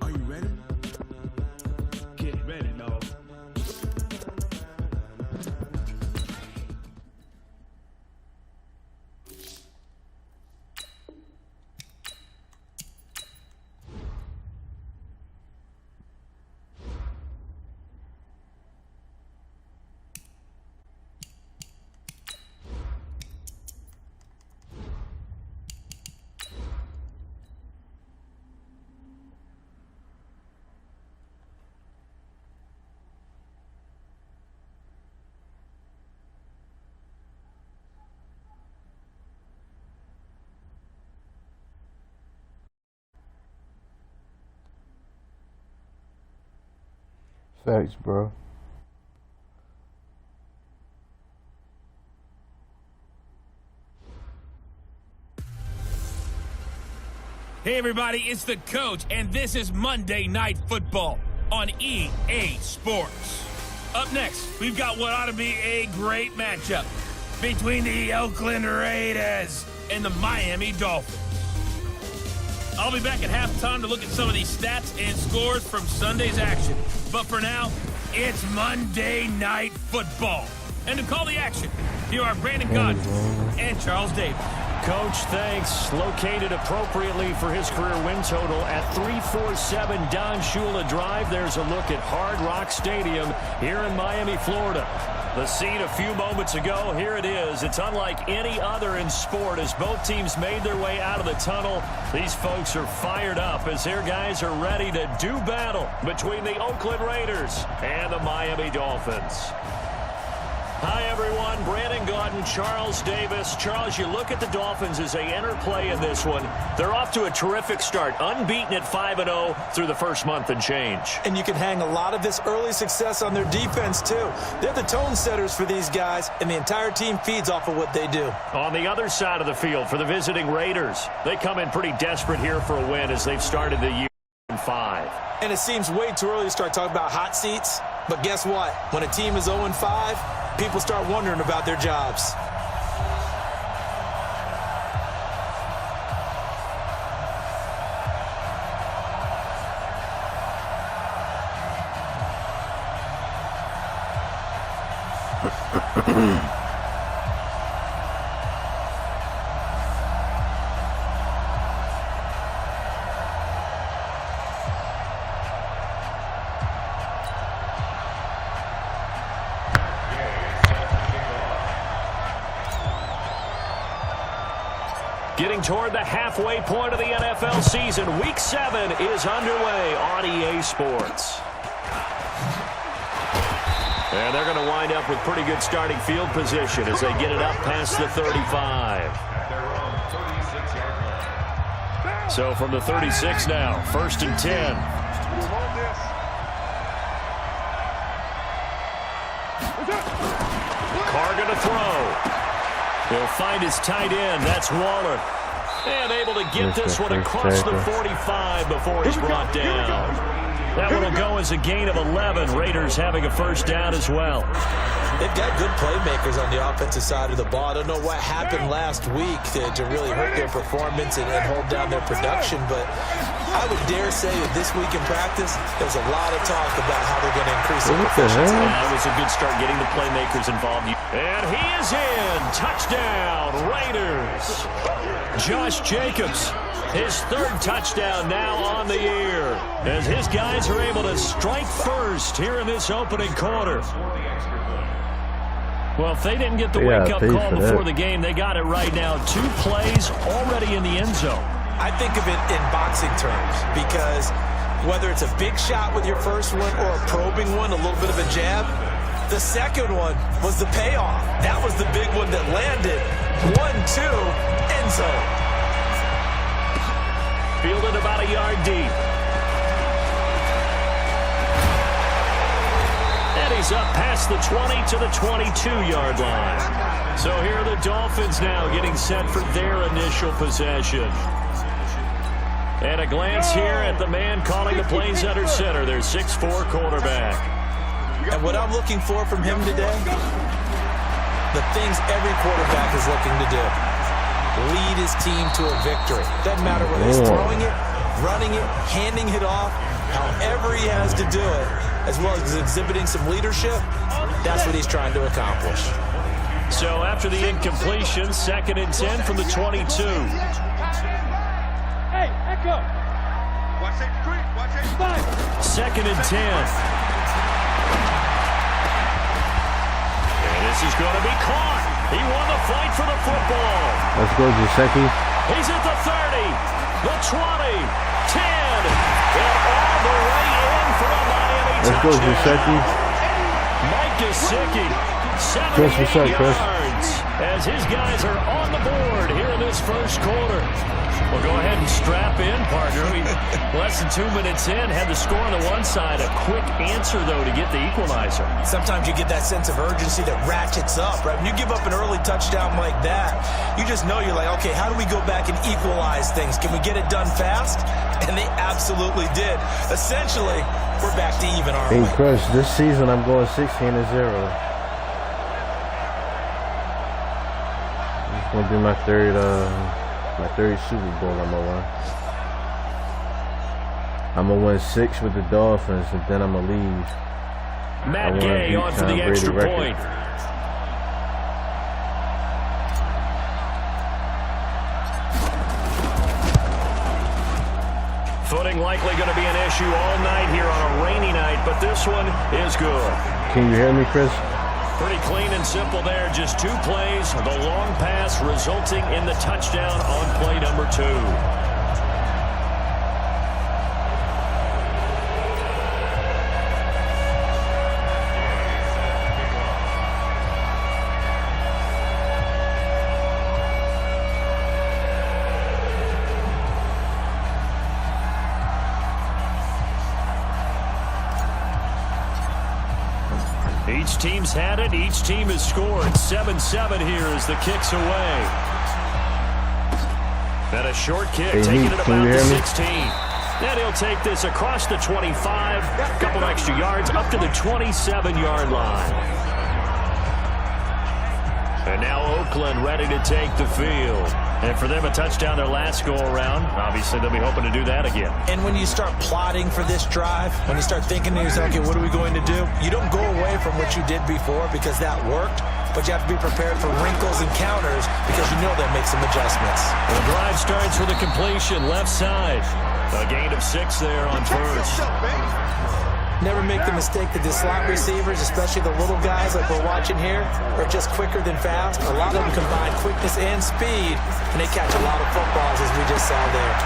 Are you ready? Get ready, dog. Facts, bro. Hey, everybody, it's the coach, and this is Monday Night Football on EA Sports. Up next, we've got what ought to be a great matchup between the Oakland Raiders and the Miami Dolphins. I'll be back at halftime to look at some of these stats and scores from Sunday's action. But for now, it's Monday Night Football. And to call the action, here are Brandon Gunz and Charles Davis. Coach, thanks. Located appropriately for his career win total at 347 Don Shula Drive. There's a look at Hard Rock Stadium here in Miami, Florida. The scene a few moments ago, here it is. It's unlike any other in sport as both teams made their way out of the tunnel. These folks are fired up as their guys are ready to do battle between the Oakland Raiders and the Miami Dolphins. Hi, everyone. Brandon Gaudin, Charles Davis. Charles, you look at the Dolphins as they enter play in this one. They're off to a terrific start, unbeaten at 5-0 through the first month and change. And you can hang a lot of this early success on their defense, too. They're the tone setters for these guys, and the entire team feeds off of what they do. On the other side of the field for the visiting Raiders, they come in pretty desperate here for a win as they've started the year in 5. And it seems way too early to start talking about hot seats. But guess what? When a team is 0-5, people start wondering about their jobs. Getting toward the halfway point of the NFL season, Week 7 is underway on EA Sports. And they're going to wind up with pretty good starting field position as they get it up past the 35. So from the 36 now, 1st and 10. Carr going to throw. He'll find his tight end. That's Waller. And able to get this one across the 45 before he's brought down. That one will go as a gain of 11. Raiders having a first down as well. They've got good playmakers on the offensive side of the ball. I don't know what happened last week to really hurt their performance and hold down their production, but I would dare say that this week in practice, there's a lot of talk about how they're going to increase their efficiency. That was a good start getting the playmakers involved. And he is in. Touchdown, Raiders. Josh Jacobs, his 3rd touchdown now on the year, as his guys are able to strike first here in this opening quarter. Well, if they didn't get the wake-up call before the game, they got it right now. 2 plays already in the end zone. I think of it in boxing terms because whether it's a big shot with your first one or a probing one, a little bit of a jab, the second one was the payoff. That was the big one that landed. 1-2, end zone. Fielded about a yard deep. And he's up past the 20 to the 22-yard line. So here are the Dolphins now getting set for their initial possession. And a glance here at the man calling the plays under center, their 6'4" quarterback. And what I'm looking for from him today, the things every quarterback is looking to do. Lead his team to a victory. Doesn't matter whether he's throwing it, running it, handing it off, however he has to do it, as well as exhibiting some leadership, that's what he's trying to accomplish. So after the incompletion, 2nd and 10 from the 22. Hey, Echo. Watch that creep. Watch that. 2nd and 10. And this is going to be caught. He won the fight for the football. Let's go, Giuseppe. He's at the 30, the 20, 10, and all the way in for a Miami Let's go, touchdown. Giuseppe. Mike Gesicki, Chris, 78 what's up, Chris? yards as his guys are on the board here in this first quarter. Well, go ahead and strap in, partner. Less than 2 minutes in, had the score on the one side. A quick answer, though, to get the equalizer. Sometimes you get that sense of urgency that ratchets up, right? When you give up an early touchdown like that, you just know you're like, okay, how do we go back and equalize things? Can we get it done fast? And they absolutely did. Essentially, we're back to even, aren't we? Hey, Chris, this season I'm going 16-0. It's going to be my third Super Bowl I'm going to win. I'm going to win 6 with the Dolphins, and then I'm going to leave. Matt Gay on for the extra point. Footing likely going to be an issue all night here on a rainy night, but this one is good. Can you hear me, Chris? Pretty clean and simple there. Just 2 plays. The long pass resulting in the touchdown on play number 2. Each team's had it. Each team has scored. 7-7 here as the kick's away. And a short kick, taking it about the 16. And he'll take this across the 25. A couple extra yards up to the 27-yard line. And now Oakland ready to take the field. And for them, a touchdown their last go-around. Obviously, they'll be hoping to do that again. And when you start plotting for this drive, when you start thinking to yourself, okay, what are we going to do? You don't go away from what you did before because that worked, but you have to be prepared for wrinkles and counters because you know they'll make some adjustments. The drive starts with a completion left side. A gain of 6 there on first. Never make the mistake that the slot receivers, especially the little guys like we're watching here, are just quicker than fast. A lot of them combine quickness and speed, and they catch a lot of footballs, as we just saw there.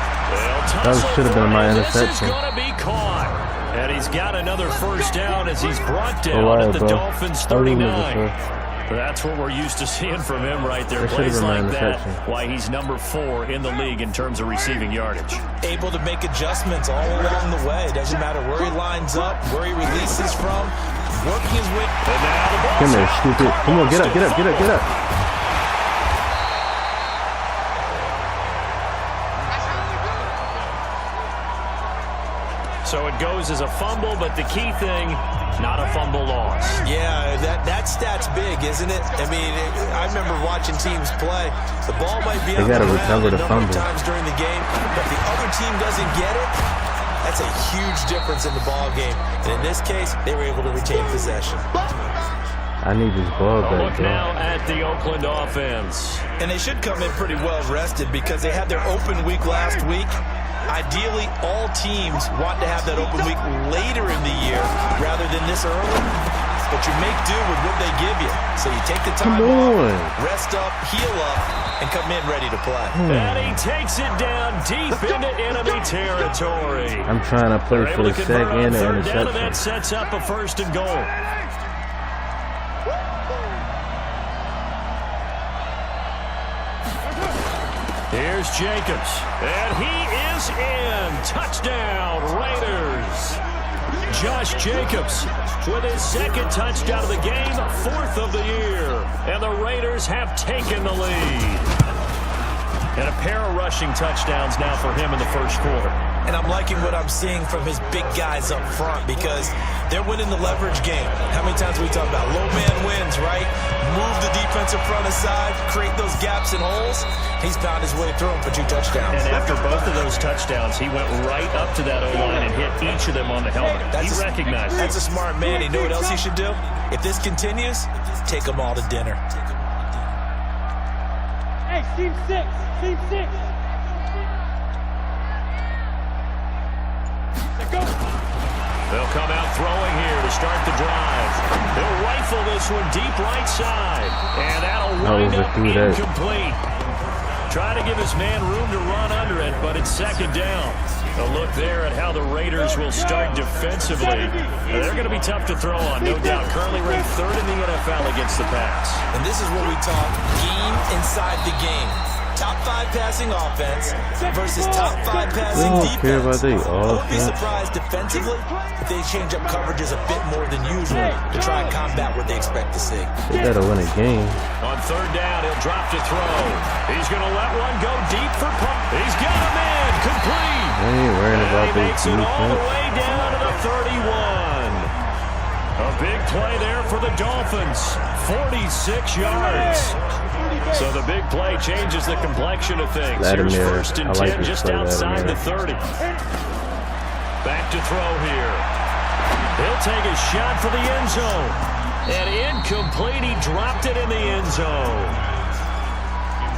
That should have been my interception. This is going to be caught. And he's got another first down as he's brought down at the Dolphins 39. That's what we're used to seeing from him right there. Plays like that, why he's number 4 in the league in terms of receiving yardage. Able to make adjustments all along the way. Doesn't matter where he lines up, where he releases from, working his way. And now the ball's Come here, stupid. Come on, get up, get up, get up, get up. So it goes as a fumble, but the key thing, not a fumble loss. Yeah, that stat's big, isn't it? I mean, I remember watching teams play. The ball might be on the ground a number of times during the game, but if the other team doesn't get it, that's a huge difference in the ball game. And in this case, they were able to retain possession. I need this ball back, look now at the Oakland offense. And they should come in pretty well rested because they had their open week last week. Ideally, all teams want to have that open week later in the year rather than this early. But you make do with what they give you. So you take the time off, rest up, heal up, and come in ready to play. And he takes it down deep into enemy territory. I'm trying to play for the sack and the interception. That sets up a 1st and goal. Here's Jacobs, and he is in. Touchdown, Raiders. Josh Jacobs with his 2nd touchdown of the game, 4th of the year. And the Raiders have taken the lead. And a pair of rushing touchdowns now for him in the first quarter. And and I'm liking what I'm seeing from his big guys up front because they're winning the leverage game. How many times we talk about low man wins, right? Move the defensive front aside, create those gaps and holes. He's found his way through them for 2 touchdowns. And after both of those touchdowns, he went right up to that O-line and hit each of them on the helmet. He recognized it. That's a smart man. He knew what else he should do. If this continues, take them all to dinner. Hey, team 6. Team 6. They'll come out throwing here to start the drive. They'll rifle this one deep right side. And that'll wind up incomplete. Try to give his man room to run under it, but it's second down. A look there at how the Raiders will start defensively. They're going to be tough to throw on, no doubt. Currently ranked 3rd in the NFL against the pass. And this is what we talk game inside the game. Top 5 passing offense versus top 5 passing defense. I wouldn't be surprised defensively if they change up coverages a bit more than usual to try and combat what they expect to see. They better win a game. On 3rd down, he'll drop to throw. He's going to let one go deep for pump. He's got a man complete. They ain't worrying about he makes it all the way down to the 31. A big play there for the Dolphins. 46 yards. So the big play changes the complexion of things. Here's 1st and 10 just outside the 30. Back to throw here. He'll take a shot for the end zone. And incomplete. He dropped it in the end zone.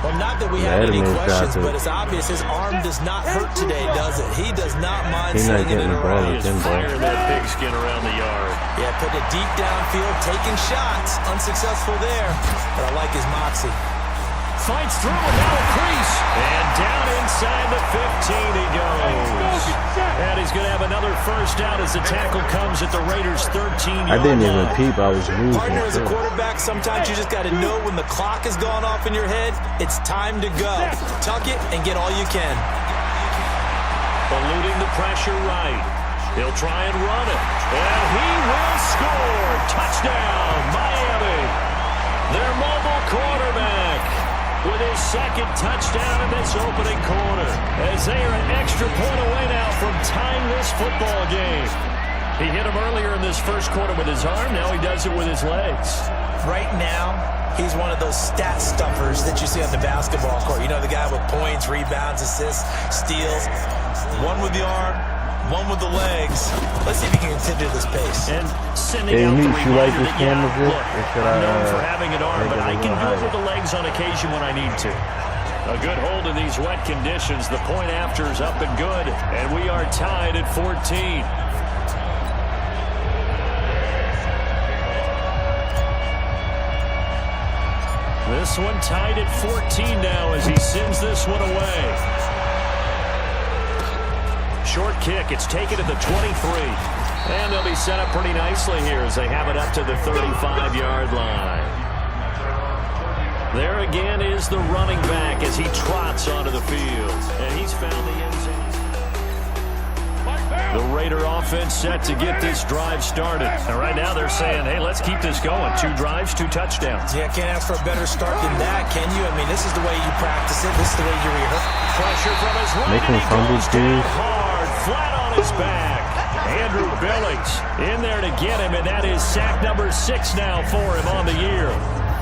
Well, not that we have any questions, but it's obvious his arm does not hurt today, does it? He does not mind slinging it around. He is firing that pigskin around the yard. Yeah, putting it deep downfield, taking shots. Unsuccessful there, but I like his moxie. Fights through and now a crease. And down inside the 15 he goes. And he's going to have another first down as the tackle comes at the Raiders' 13-yard line. I didn't even peep. I was losing. Partner, as a quarterback, sometimes you just got to know when the clock has gone off in your head, it's time to go. Tuck it and get all you can. Eluding the pressure right. He'll try and run it. And he will score. Touchdown, Miami. Their mobile quarterback with his 2nd touchdown in this opening quarter, as they are an extra point away now from tying this football game. He hit him earlier in this first quarter with his arm. Now he does it with his legs. Right now, he's one of those stat stuffers that you see on the basketball court. You know, the guy with points, rebounds, assists, steals. One with the arm, one with the legs. Let's see if he can continue this pace. And sending out the reminder that, yeah, look, I'm known for having an arm, but I can do it with the legs on occasion when I need to. A good hold in these wet conditions. The point after is up and good, and we are tied at 14. This one tied at 14 now as he sends this one away. Short kick. It's taken to the 23. And they'll be set up pretty nicely here as they have it up to the 35-yard line. There again is the running back as he trots onto the field. And he's found the end zone. The Raider offense set to get this drive started. And right now they're saying, hey, let's keep this going. 2 drives, 2 touchdowns. Yeah, can't ask for a better start than that, can you? I mean, this is the way you practice it. This is the way you rehearse. Pressure from his right. Making fumbles, dude. Hard, flat on his back. Andrew Billings in there to get him, and that is sack number 6 now for him on the year.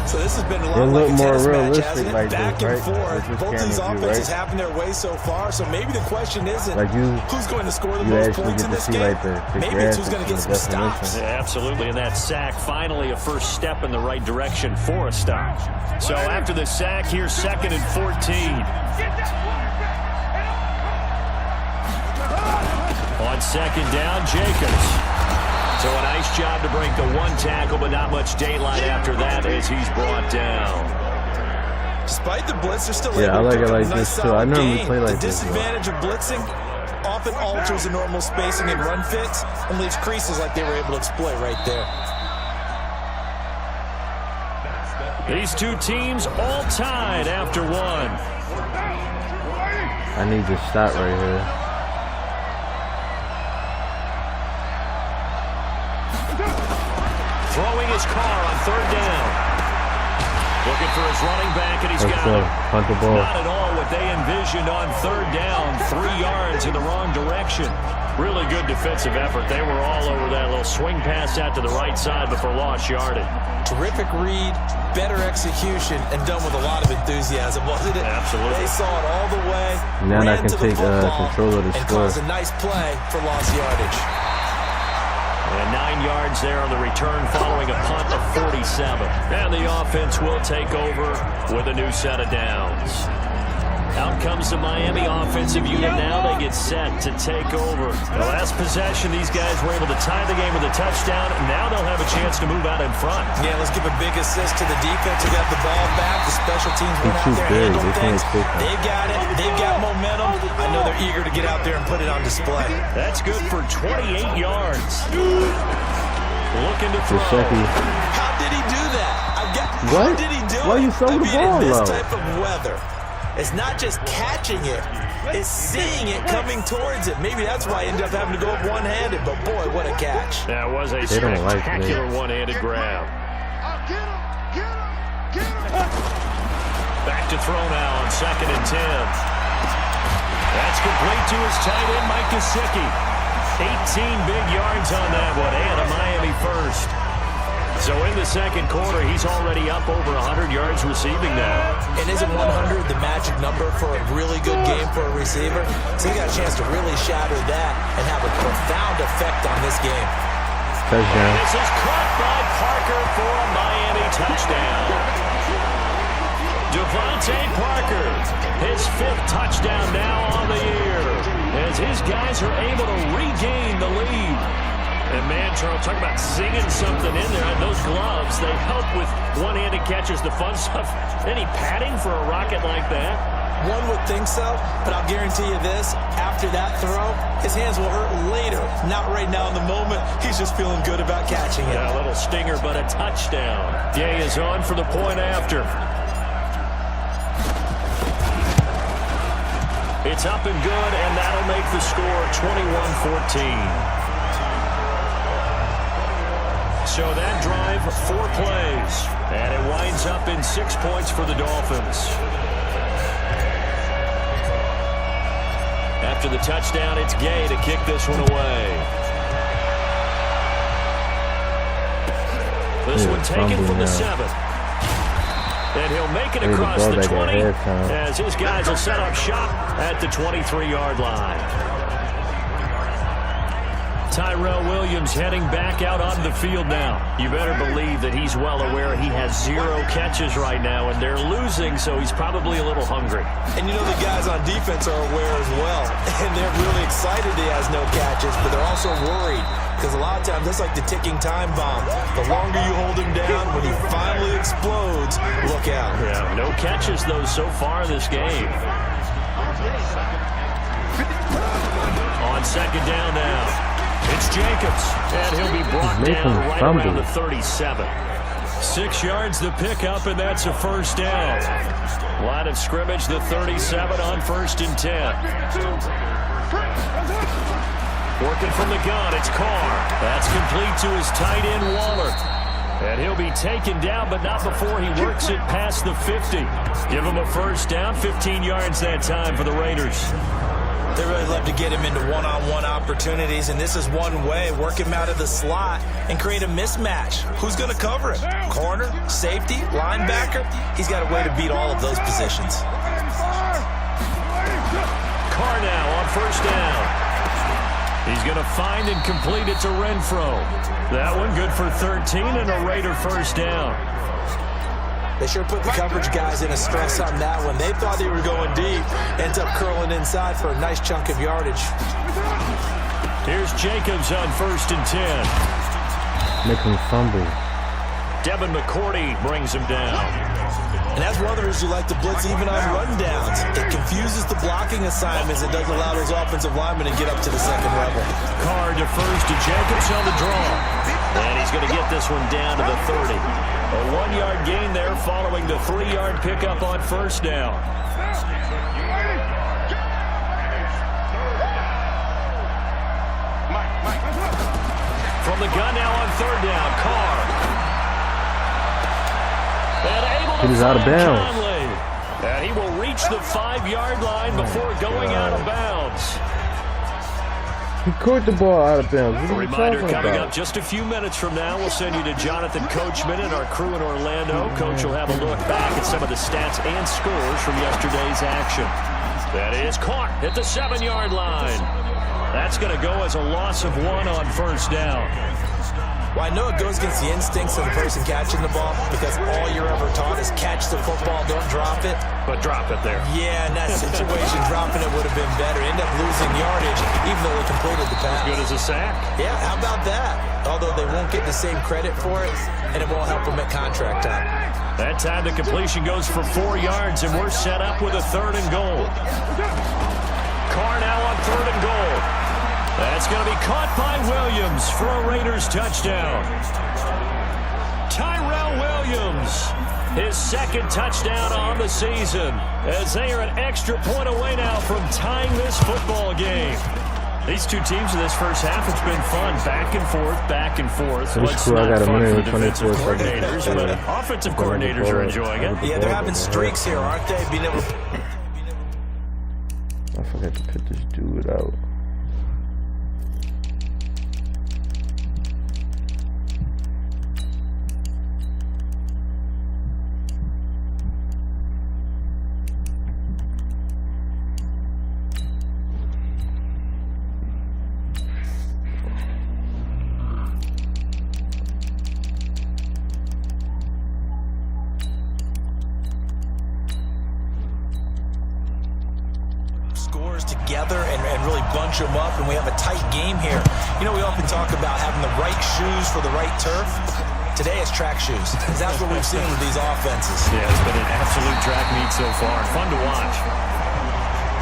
So this has been a lot like a tennis match, hasn't it? Like back this, and right? forth. Both these offenses having their way so far. So maybe the question isn't who's going to score the most points in this game. Maybe it's who's going to get some stops. Yeah, absolutely, and that sack finally a first step in the right direction for a stop. So after the sack, here's 2nd and 14. On 2nd down, Jacobs. So a nice job to break the 1 tackle, but not much daylight after that as he's brought down. Despite the blitz, they're still able to pick up a like nice this too. I normally game. play like the this. The disadvantage of blitzing often alters the normal spacing and run fits and leaves creases like they were able to exploit right there. These 2 teams all tied after 1. I need to stop right here. Throwing his car on 3rd down. Looking for his running back, and he's Let's got go. him. Punt the ball. Not at all what they envisioned on third down. 3 yards in the wrong direction. Really good defensive effort. They were all over that little swing pass out to the right side before lost yardage. Terrific read, better execution, and done with a lot of enthusiasm, wasn't it? Absolutely. They saw it all the way, Now I ran can to the take football, control of the and score. caused a nice play for lost yardage. And 9 yards there on the return following a punt of 47. And the offense will take over with a new set of downs. Out comes the Miami offensive unit now. They get set to take over. The last possession, these guys were able to tie the game with a touchdown. Now they'll have a chance to move out in front. Yeah, let's give a big assist to the defense who got the ball back. The special teams went out there and handled things. They've got it. They've got momentum. I know they're eager to get out there and put it on display. That's good for 28 yards. Looking to throw. How did he do that? How What? did he do Why it? you throwing the ball in this low? type of weather, it's not just catching it, it's seeing it coming towards it. Maybe that's why he ended up having to go up one-handed, but boy, what a catch. That was a They don't like spectacular me. one-handed grab. Back to throw now on 2nd and 10. That's complete to his tight end, Mike Gesicki. 18 big yards on that one, and a Miami first. So in the second quarter, he's already up over 100 yards receiving now. And isn't 100 the magic number for a really good game for a receiver? So he got a chance to really shatter that and have a profound effect on this game. Touchdown. This is caught by Parker for a Miami touchdown. Devontae Parker, his 5th touchdown now on the year, as his guys are able to regain the lead. And man, Charles, talk about singing something in there. Those gloves, they help with one-handed catches, the fun stuff. Any padding for a rocket like that? One would think so, but I'll guarantee you this, after that throw, his hands will hurt later. Not right now in the moment. He's just feeling good about catching it. Yeah, a little stinger, but a touchdown. Gay is on for the point after. It's up and good, and that'll make the score 21-14. So that drive, 4 plays, and it winds up in 6 points for the Dolphins. After the touchdown, it's Gay to kick this one away. This one taken from the 7. And he'll make it across the 20 as his guys will set up shop at the 23-yard line. Tyrell Williams heading back out onto the field now. You better believe that he's well aware he has 0 catches right now, and they're losing, so he's probably a little hungry. And you know the guys on defense are aware as well, and they're really excited he has no catches, but they're also worried, because a lot of times that's like the ticking time bomb. The longer you hold him down, when he finally explodes, look out. Yeah, no catches, though, so far this game. On 2nd down now. It's Jacobs, and he'll be brought down right around the 37. 6 yards the pickup, and that's a first down. Line of scrimmage, the 37 on 1st and 10. Working from the gun, it's Carr. That's complete to his tight end, Waller. And he'll be taken down, but not before he works it past the 50. Give him a first down, 15 yards that time for the Raiders. They really love to get him into one-on-one opportunities, and this is one way. Work him out of the slot and create a mismatch. Who's going to cover him? Corner, safety, linebacker? He's got a way to beat all of those positions. Carr now on 1st down. He's going to find and complete it to Renfro. That one good for 13 and a Raider first down. They sure put the coverage guys in a stress on that one. They thought they were going deep. Ends up curling inside for a nice chunk of yardage. Here's Jacobs on 1st and 10. Make him fumble. Devin McCourty brings him down. And that's one of the reasons you like to blitz even on rundowns. It confuses the blocking assignments. It doesn't allow those offensive linemen to get up to the second level. Carr defers to Jacobs on the draw. And he's going to get this one down to the 30. A 1-yard gain there following the 3-yard pickup on 1st down. From the gun now on 3rd down, Carr. And able It is out of bounds. Conley. And he will reach the 5-yard line before going out of bounds. He caught the ball out of bounds. What A are you reminder talking coming about? up just a few minutes from now. We'll send you to Jonathan Coachman and our crew in Orlando. Coach will have a look back at some of the stats and scores from yesterday's action. That is caught at the 7-yard line. That's going to go as a loss of 1 on first down. Well, I know it goes against the instincts of the person catching the ball because all you're ever taught is catch the football, don't drop it. But drop it there. Yeah, in that situation, dropping it would have been better. End up losing yardage, even though they completed the pass. As good as a sack. Yeah, how about that? Although they won't get the same credit for it, and it won't help them at contract time. That time the completion goes for 4 yards, and we're set up with a 3rd and goal. Carr now on 3rd and goal. That's going to be caught by Williams for a Raiders touchdown. Tyrell Williams, his 2nd touchdown on the season, as they are an extra point away now from tying this football game. These two teams in this first half, it's been fun. Back and forth, back and forth. That's What's cool. I not got a fun for minute the and defensive 24 coordinators, seconds. but offensive coordinators are enjoying it. Yeah, they're having streaks here, aren't they? Being able to... I forgot to put this dude out. scores together and really bunch them up, and we have a tight game here. You know, we often talk about having the right shoes for the right turf. Today it's track shoes, because that's what we've seen with these offenses. Yeah, it's been an absolute track meet so far. Fun to watch.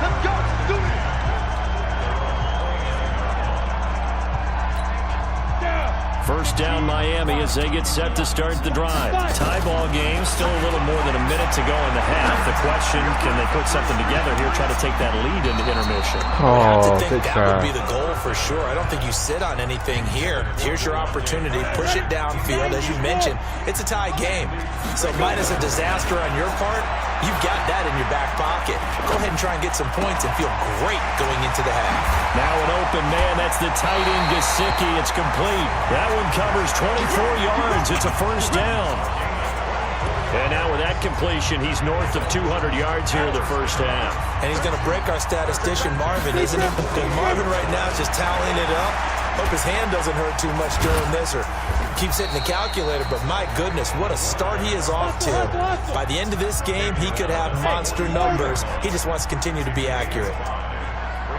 Let's go, do it. First down Miami as they get set to start the drive. Tie ball game, still a little more than a minute to go in the half. The question, can they put something together here, try to take that lead into intermission? I have to Oh, think good that would try. be the goal for sure. I don't think you sit on anything here. Here's your opportunity. Push it downfield. As you mentioned, it's a tie game. So minus a disaster on your part, you've got that in your back pocket. Go ahead and try and get some points and feel great going into the half. Now an open man, that's the tight end Gesicki. It's complete. That one covers 24 yards. It's a first down. And now with that completion, he's north of 200 yards here in the first half. And he's going to break our statistician Marvin, isn't he? Because Marvin right now is just tallying it up. Hope his hand doesn't hurt too much during this or keeps hitting the calculator, but my goodness, what a start he is off to. By the end of this game, he could have monster numbers. He just wants to continue to be accurate.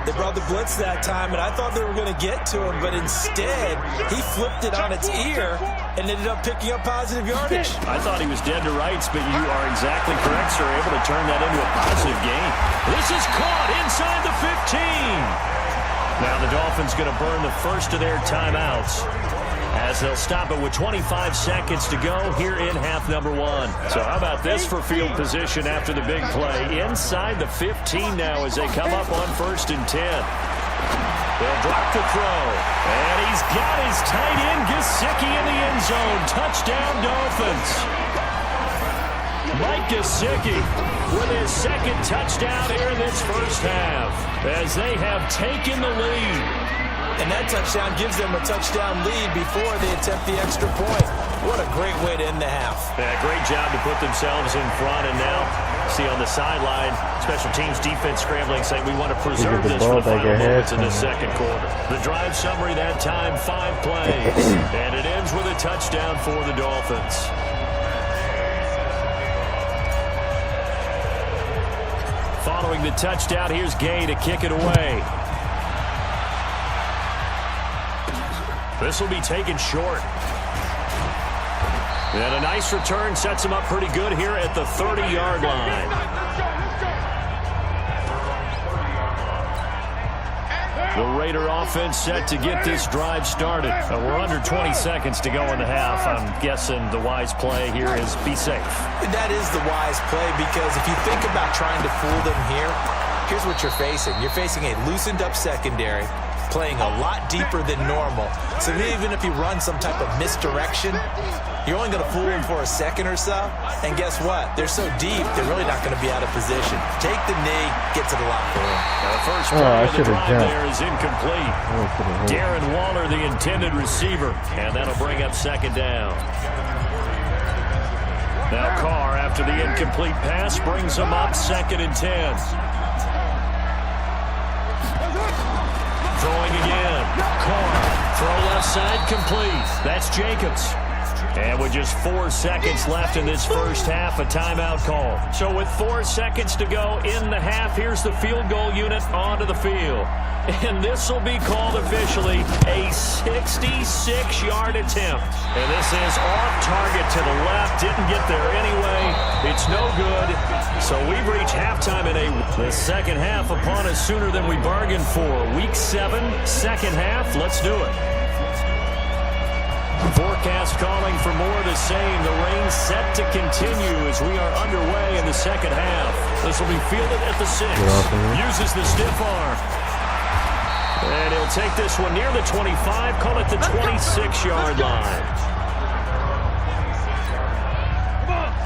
They brought the blitz that time, and I thought they were going to get to him, but instead, he flipped it on its ear and ended up picking up positive yardage. I thought he was dead to rights, but you are exactly correct, sir. Able to turn that into a positive gain. This is caught inside the 15. Now the Dolphins going to burn the first of their timeouts as they'll stop it with 25 seconds to go here in half number one. So how about this for field position after the big play? Inside the 15 now as they come up on 1st and 10. They'll drop the throw. And he's got his tight end Gesicki in the end zone. Touchdown Dolphins. Mike Gesicki with his 2nd touchdown here in this first half as they have taken the lead. And that touchdown gives them a touchdown lead before they attempt the extra point. What a great way to end the half. Yeah, great job to put themselves in front. And now, see on the sideline, special teams defense scrambling, saying we want to preserve this for the final moments in the second quarter. The drive summary that time, 5 plays. And it ends with a touchdown for the Dolphins. Following the touchdown, here's Gay to kick it away. This will be taken short. And a nice return sets him up pretty good here at the 30-yard line. The Raider offense set to get this drive started. We're under 20 seconds to go in the half. I'm guessing the wise play here is be safe. That is the wise play because if you think about trying to fool them here, here's what you're facing. You're facing a loosened up secondary, playing a lot deeper than normal. So even if you run some type of misdirection, you're only going to fool them for a second or so. And guess what? They're so deep, they're really not going to be out of position. Take the knee, get to the locker room. Now the first play of the drive there is incomplete. Darren Waller, the intended receiver, and that'll bring up second down. Now Carr, after the incomplete pass, brings him up 2nd and 10. Throwing again. Carr, throw left side, complete. That's Jacobs. And with just 4 seconds left in this first half, a timeout call. So with 4 seconds to go in the half, here's the field goal unit onto the field. And this will be called officially a 66-yard attempt. And this is off target to the left. Didn't get there anyway. It's no good. So we've reached halftime in the second half upon us sooner than we bargained for. Week 7, second half. Let's do it. Forecast calling for more of the same. The rain set to continue as we are underway in the second half. This will be fielded at the 6. Uses the stiff arm. And he'll take this one near the 25, call it the 26-yard line.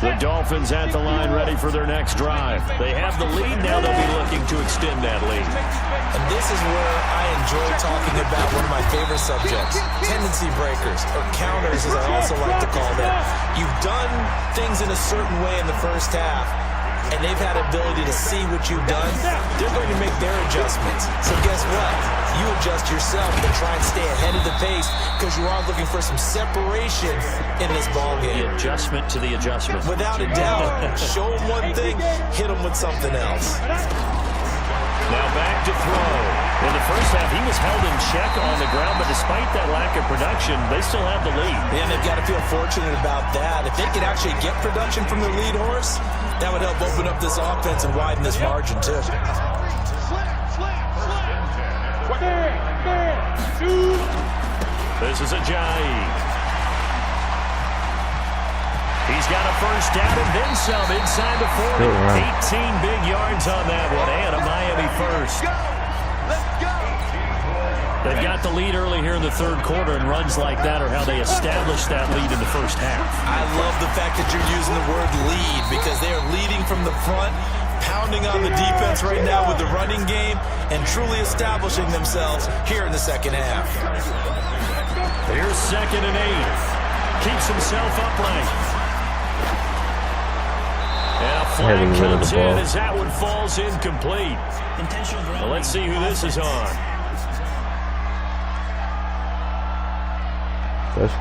The Dolphins at the line ready for their next drive. They have the lead, now they'll be looking to extend that lead. And this is where I enjoy talking about one of my favorite subjects, tendency breakers, or counters as I also like to call them. You've done things in a certain way in the first half, and they've had ability to see what you've done. They're going to make their adjustments. So guess what? You adjust yourself to try and stay ahead of the pace because you are looking for some separation in this ball game. The adjustment to the adjustment. Without a doubt. Show them one thing, hit them with something else. Now back to throw. In the first half, he was held in check on the ground, but despite that lack of production, they still have the lead. And they've got to feel fortunate about that. If they could actually get production from their lead horse, that would help open up this offense and widen this margin, too. This is Ajayi. He's got a first down and then some inside the 40. 18 big yards on that one, and a Miami first. They've got the lead early here in the third quarter, and runs like that are how they established that lead in the first half. I love the fact that you're using the word lead because they are leading from the front, pounding on the defense right now with the running game, and truly establishing themselves here in the second half. Here's 2nd and 8. Keeps himself upright. And a flag comes in as that one falls incomplete. Well, let's see who this is on.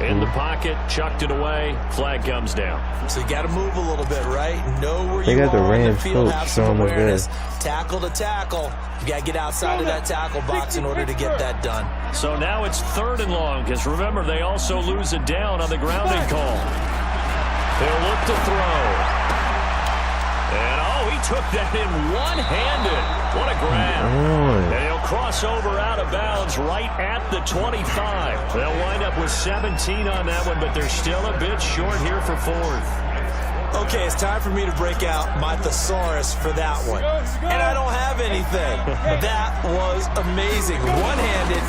In the pocket, chucked it away, flag comes down. So you got to move a little bit, right? Know where they you got the are on the Rams field, coach have some showing awareness. Tackle to tackle. You got to get outside of that tackle box in order to get that done. So now it's 3rd and long, because remember, they also lose a down on the grounding call. They'll look to throw. And, oh, he took that in one-handed. What a grab. And he'll cross over out of bounds right at the 25. They'll wind up with 17 on that one, but they're still a bit short here for 4th. Okay, it's time for me to break out my thesaurus for that one. And I don't have anything. That was amazing. One-handed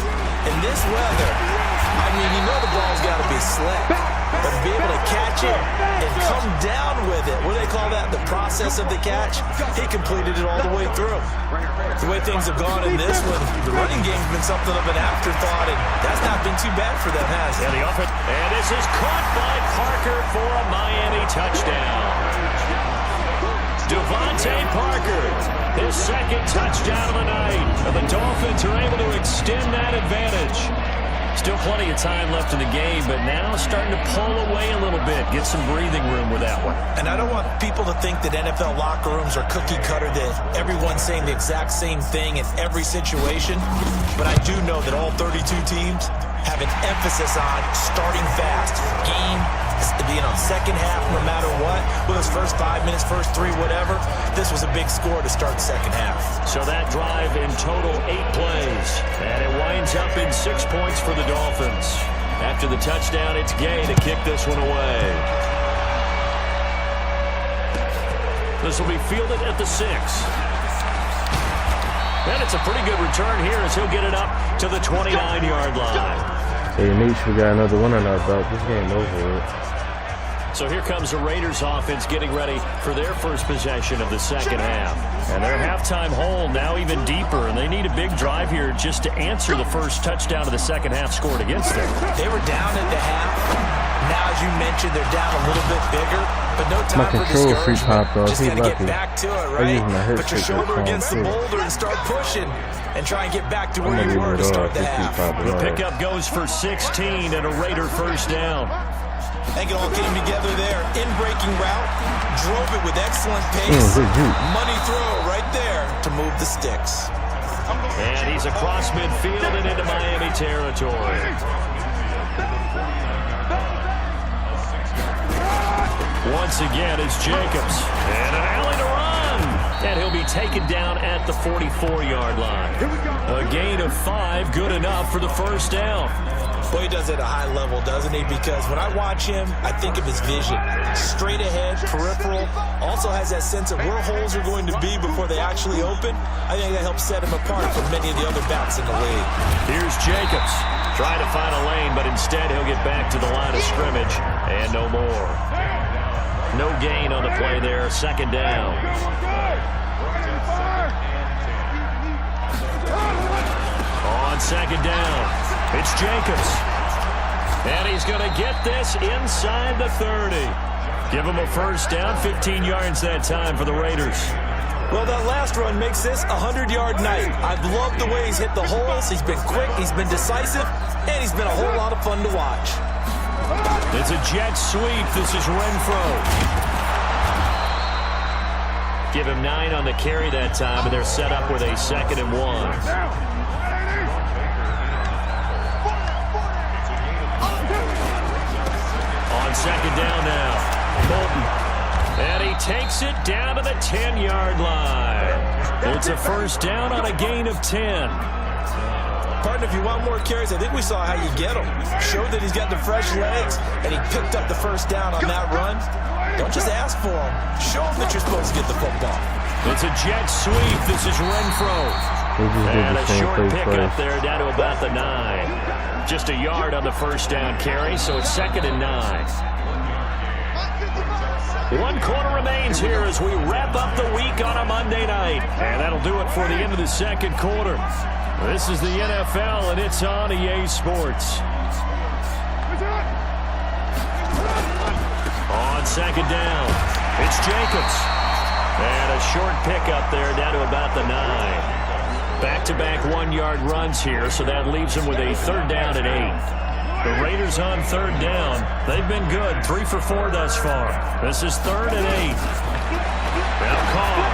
in this weather. I mean, you know the ball's got to be slick. But to be able to catch it and come down with it, what do they call that? The process of the catch? He completed it all the way through. The way things have gone in this one, the running game's been something of an afterthought, and that's not been too bad for them, has it? Yeah, the offense. And this is caught by Parker for a Miami touchdown. Devontae Parker, his 2nd touchdown of the night. And the Dolphins are able to extend that advantage. Still plenty of time left in the game, but now starting to pull away a little bit, get some breathing room with that one. And I don't want people to think that NFL locker rooms are cookie cutter, that everyone's saying the exact same thing in every situation. But I do know that all 32 teams have an emphasis on starting fast. Game being on second half no matter what. With those first 5 minutes, first 3, whatever. This was a big score to start the second half. So that drive in total 8 plays. And it winds up in 6 points for the Dolphins. After the touchdown, it's Gay to kick this one away. This will be fielded at the 6. And it's a pretty good return here as he'll get it up to the 29-yard line. Hey, Niche, we got another one on our belt. This game over with. So here comes the Raiders offense getting ready for their first possession of the second half. And their halftime hole now even deeper, and they need a big drive here just to answer the first touchdown of the second half scored against them. They were down at the half. Now, as you mentioned, they're down a little bit bigger, but no time for discouragement. Just got to get back to it, right? Put your shoulder against the boulder and start pushing and try and get back to where you were to start the half. The pickup goes for 16 and a Raider first down. I think it all came together there. In-breaking route, drove it with excellent pace. Money throw right there to move the sticks. And he's across midfield and into Miami territory. Once again, it's Jacobs. And an alley to run. And he'll be taken down at the 44-yard line. A gain of 5, good enough for the first down. Boy, he does it at a high level, doesn't he? Because when I watch him, I think of his vision. Straight ahead, peripheral. Also has that sense of where holes are going to be before they actually open. I think that helps set him apart from many of the other backs in the league. Here's Jacobs. Trying to find a lane, but instead he'll get back to the line of scrimmage. And no more. No gain on the play there. Second down. On second down. It's Jacobs. And he's going to get this inside the 30. Give him a first down, 15 yards that time for the Raiders. Well, that last run makes this a 100-yard night. I've loved the way he's hit the holes. He's been quick, he's been decisive, and he's been a whole lot of fun to watch. It's a jet sweep. This is Renfro. Give him 9 on the carry that time, and they're set up with a 2nd and 1. Second down now. Bolton. And he takes it down to the 10-yard line. It's a first down on a gain of 10. Partner, if you want more carries, I think we saw how you get him. Showed that he's got the fresh legs, and he picked up the first down on that run. Don't just ask for him. Show him that you're supposed to get the football. It's a jet sweep. This is Renfro. And a short pickup there down to about the 9. Just a yard on the first down carry, so it's 2nd and 9. 1 quarter remains here as we wrap up the week on a Monday night. And that'll do it for the end of the second quarter. This is the NFL, and it's on EA Sports. On second down, it's Jacobs. And a short pickup there down to about the 9. Back-to-back 1-yard runs here, so that leaves them with a 3rd down and 8. The Raiders on 3rd down. They've been good, 3 for 4 thus far. This is 3rd and 8. Now Carr.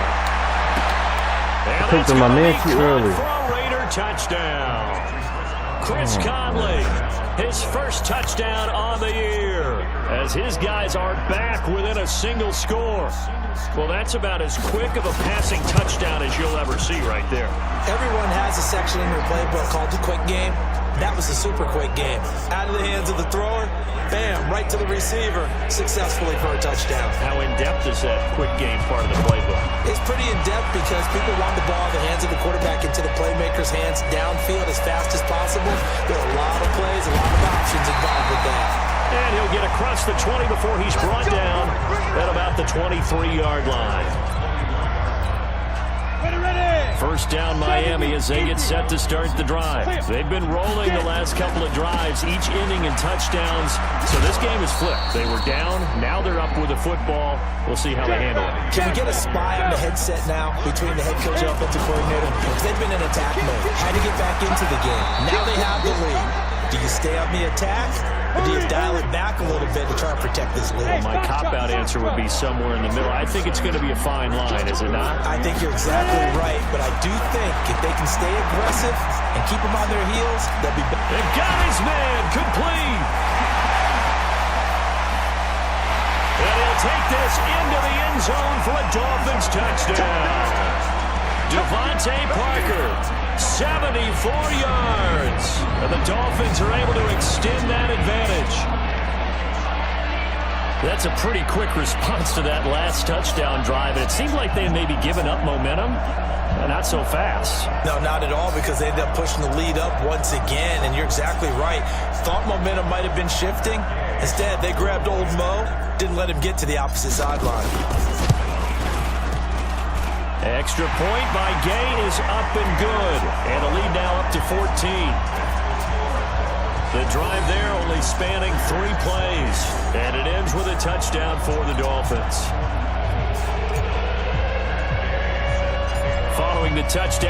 And Took to my man too early. For a Raider touchdown. Chris Conley, his first touchdown on the year, as his guys are back within a single score. Well, that's about as quick of a passing touchdown as you'll ever see right there. Everyone has a section in their playbook called the quick game. That was a super quick game. Out of the hands of the thrower, bam, right to the receiver, successfully for a touchdown. How in-depth is that quick game part of the playbook? It's pretty in-depth because people want the ball in the hands of the quarterback into the playmaker's hands downfield as fast as possible. There are a lot of plays, a lot of options involved with that. And he'll get across the 20 before he's brought down at about the 23-yard line. First down Miami as they get set to start the drive. They've been rolling the last couple of drives, each inning in touchdowns. So this game is flipped. They were down, now they're up with the football. We'll see how they handle it. Can we get a spy on the headset now between the head coach and offensive coordinator? Because they've been in attack mode. Had to get back into the game. Now they have the lead. Do you stay on the attack? Or do you dial it back a little bit to try and protect this lead? Well, my cop-out answer would be somewhere in the middle. I think it's going to be a fine line, is it not? I think you're exactly right, but I do think if they can stay aggressive and keep them on their heels, they'll be better. They've got his man complete. And he'll take this into the end zone for a Dolphins touchdown. Devontae Parker, 74 yards. And the Dolphins are able to extend that advantage. That's a pretty quick response to that last touchdown drive. And it seemed like they had maybe given up momentum. Not so fast. No, not at all, because they ended up pushing the lead up once again. And you're exactly right. Thought momentum might have been shifting. Instead, they grabbed old Mo, didn't let him get to the opposite sideline. Extra point by Gay is up and good. And a lead now up to 14. The drive there only spanning 3 plays. And it ends with a touchdown for the Dolphins. Following the touchdown.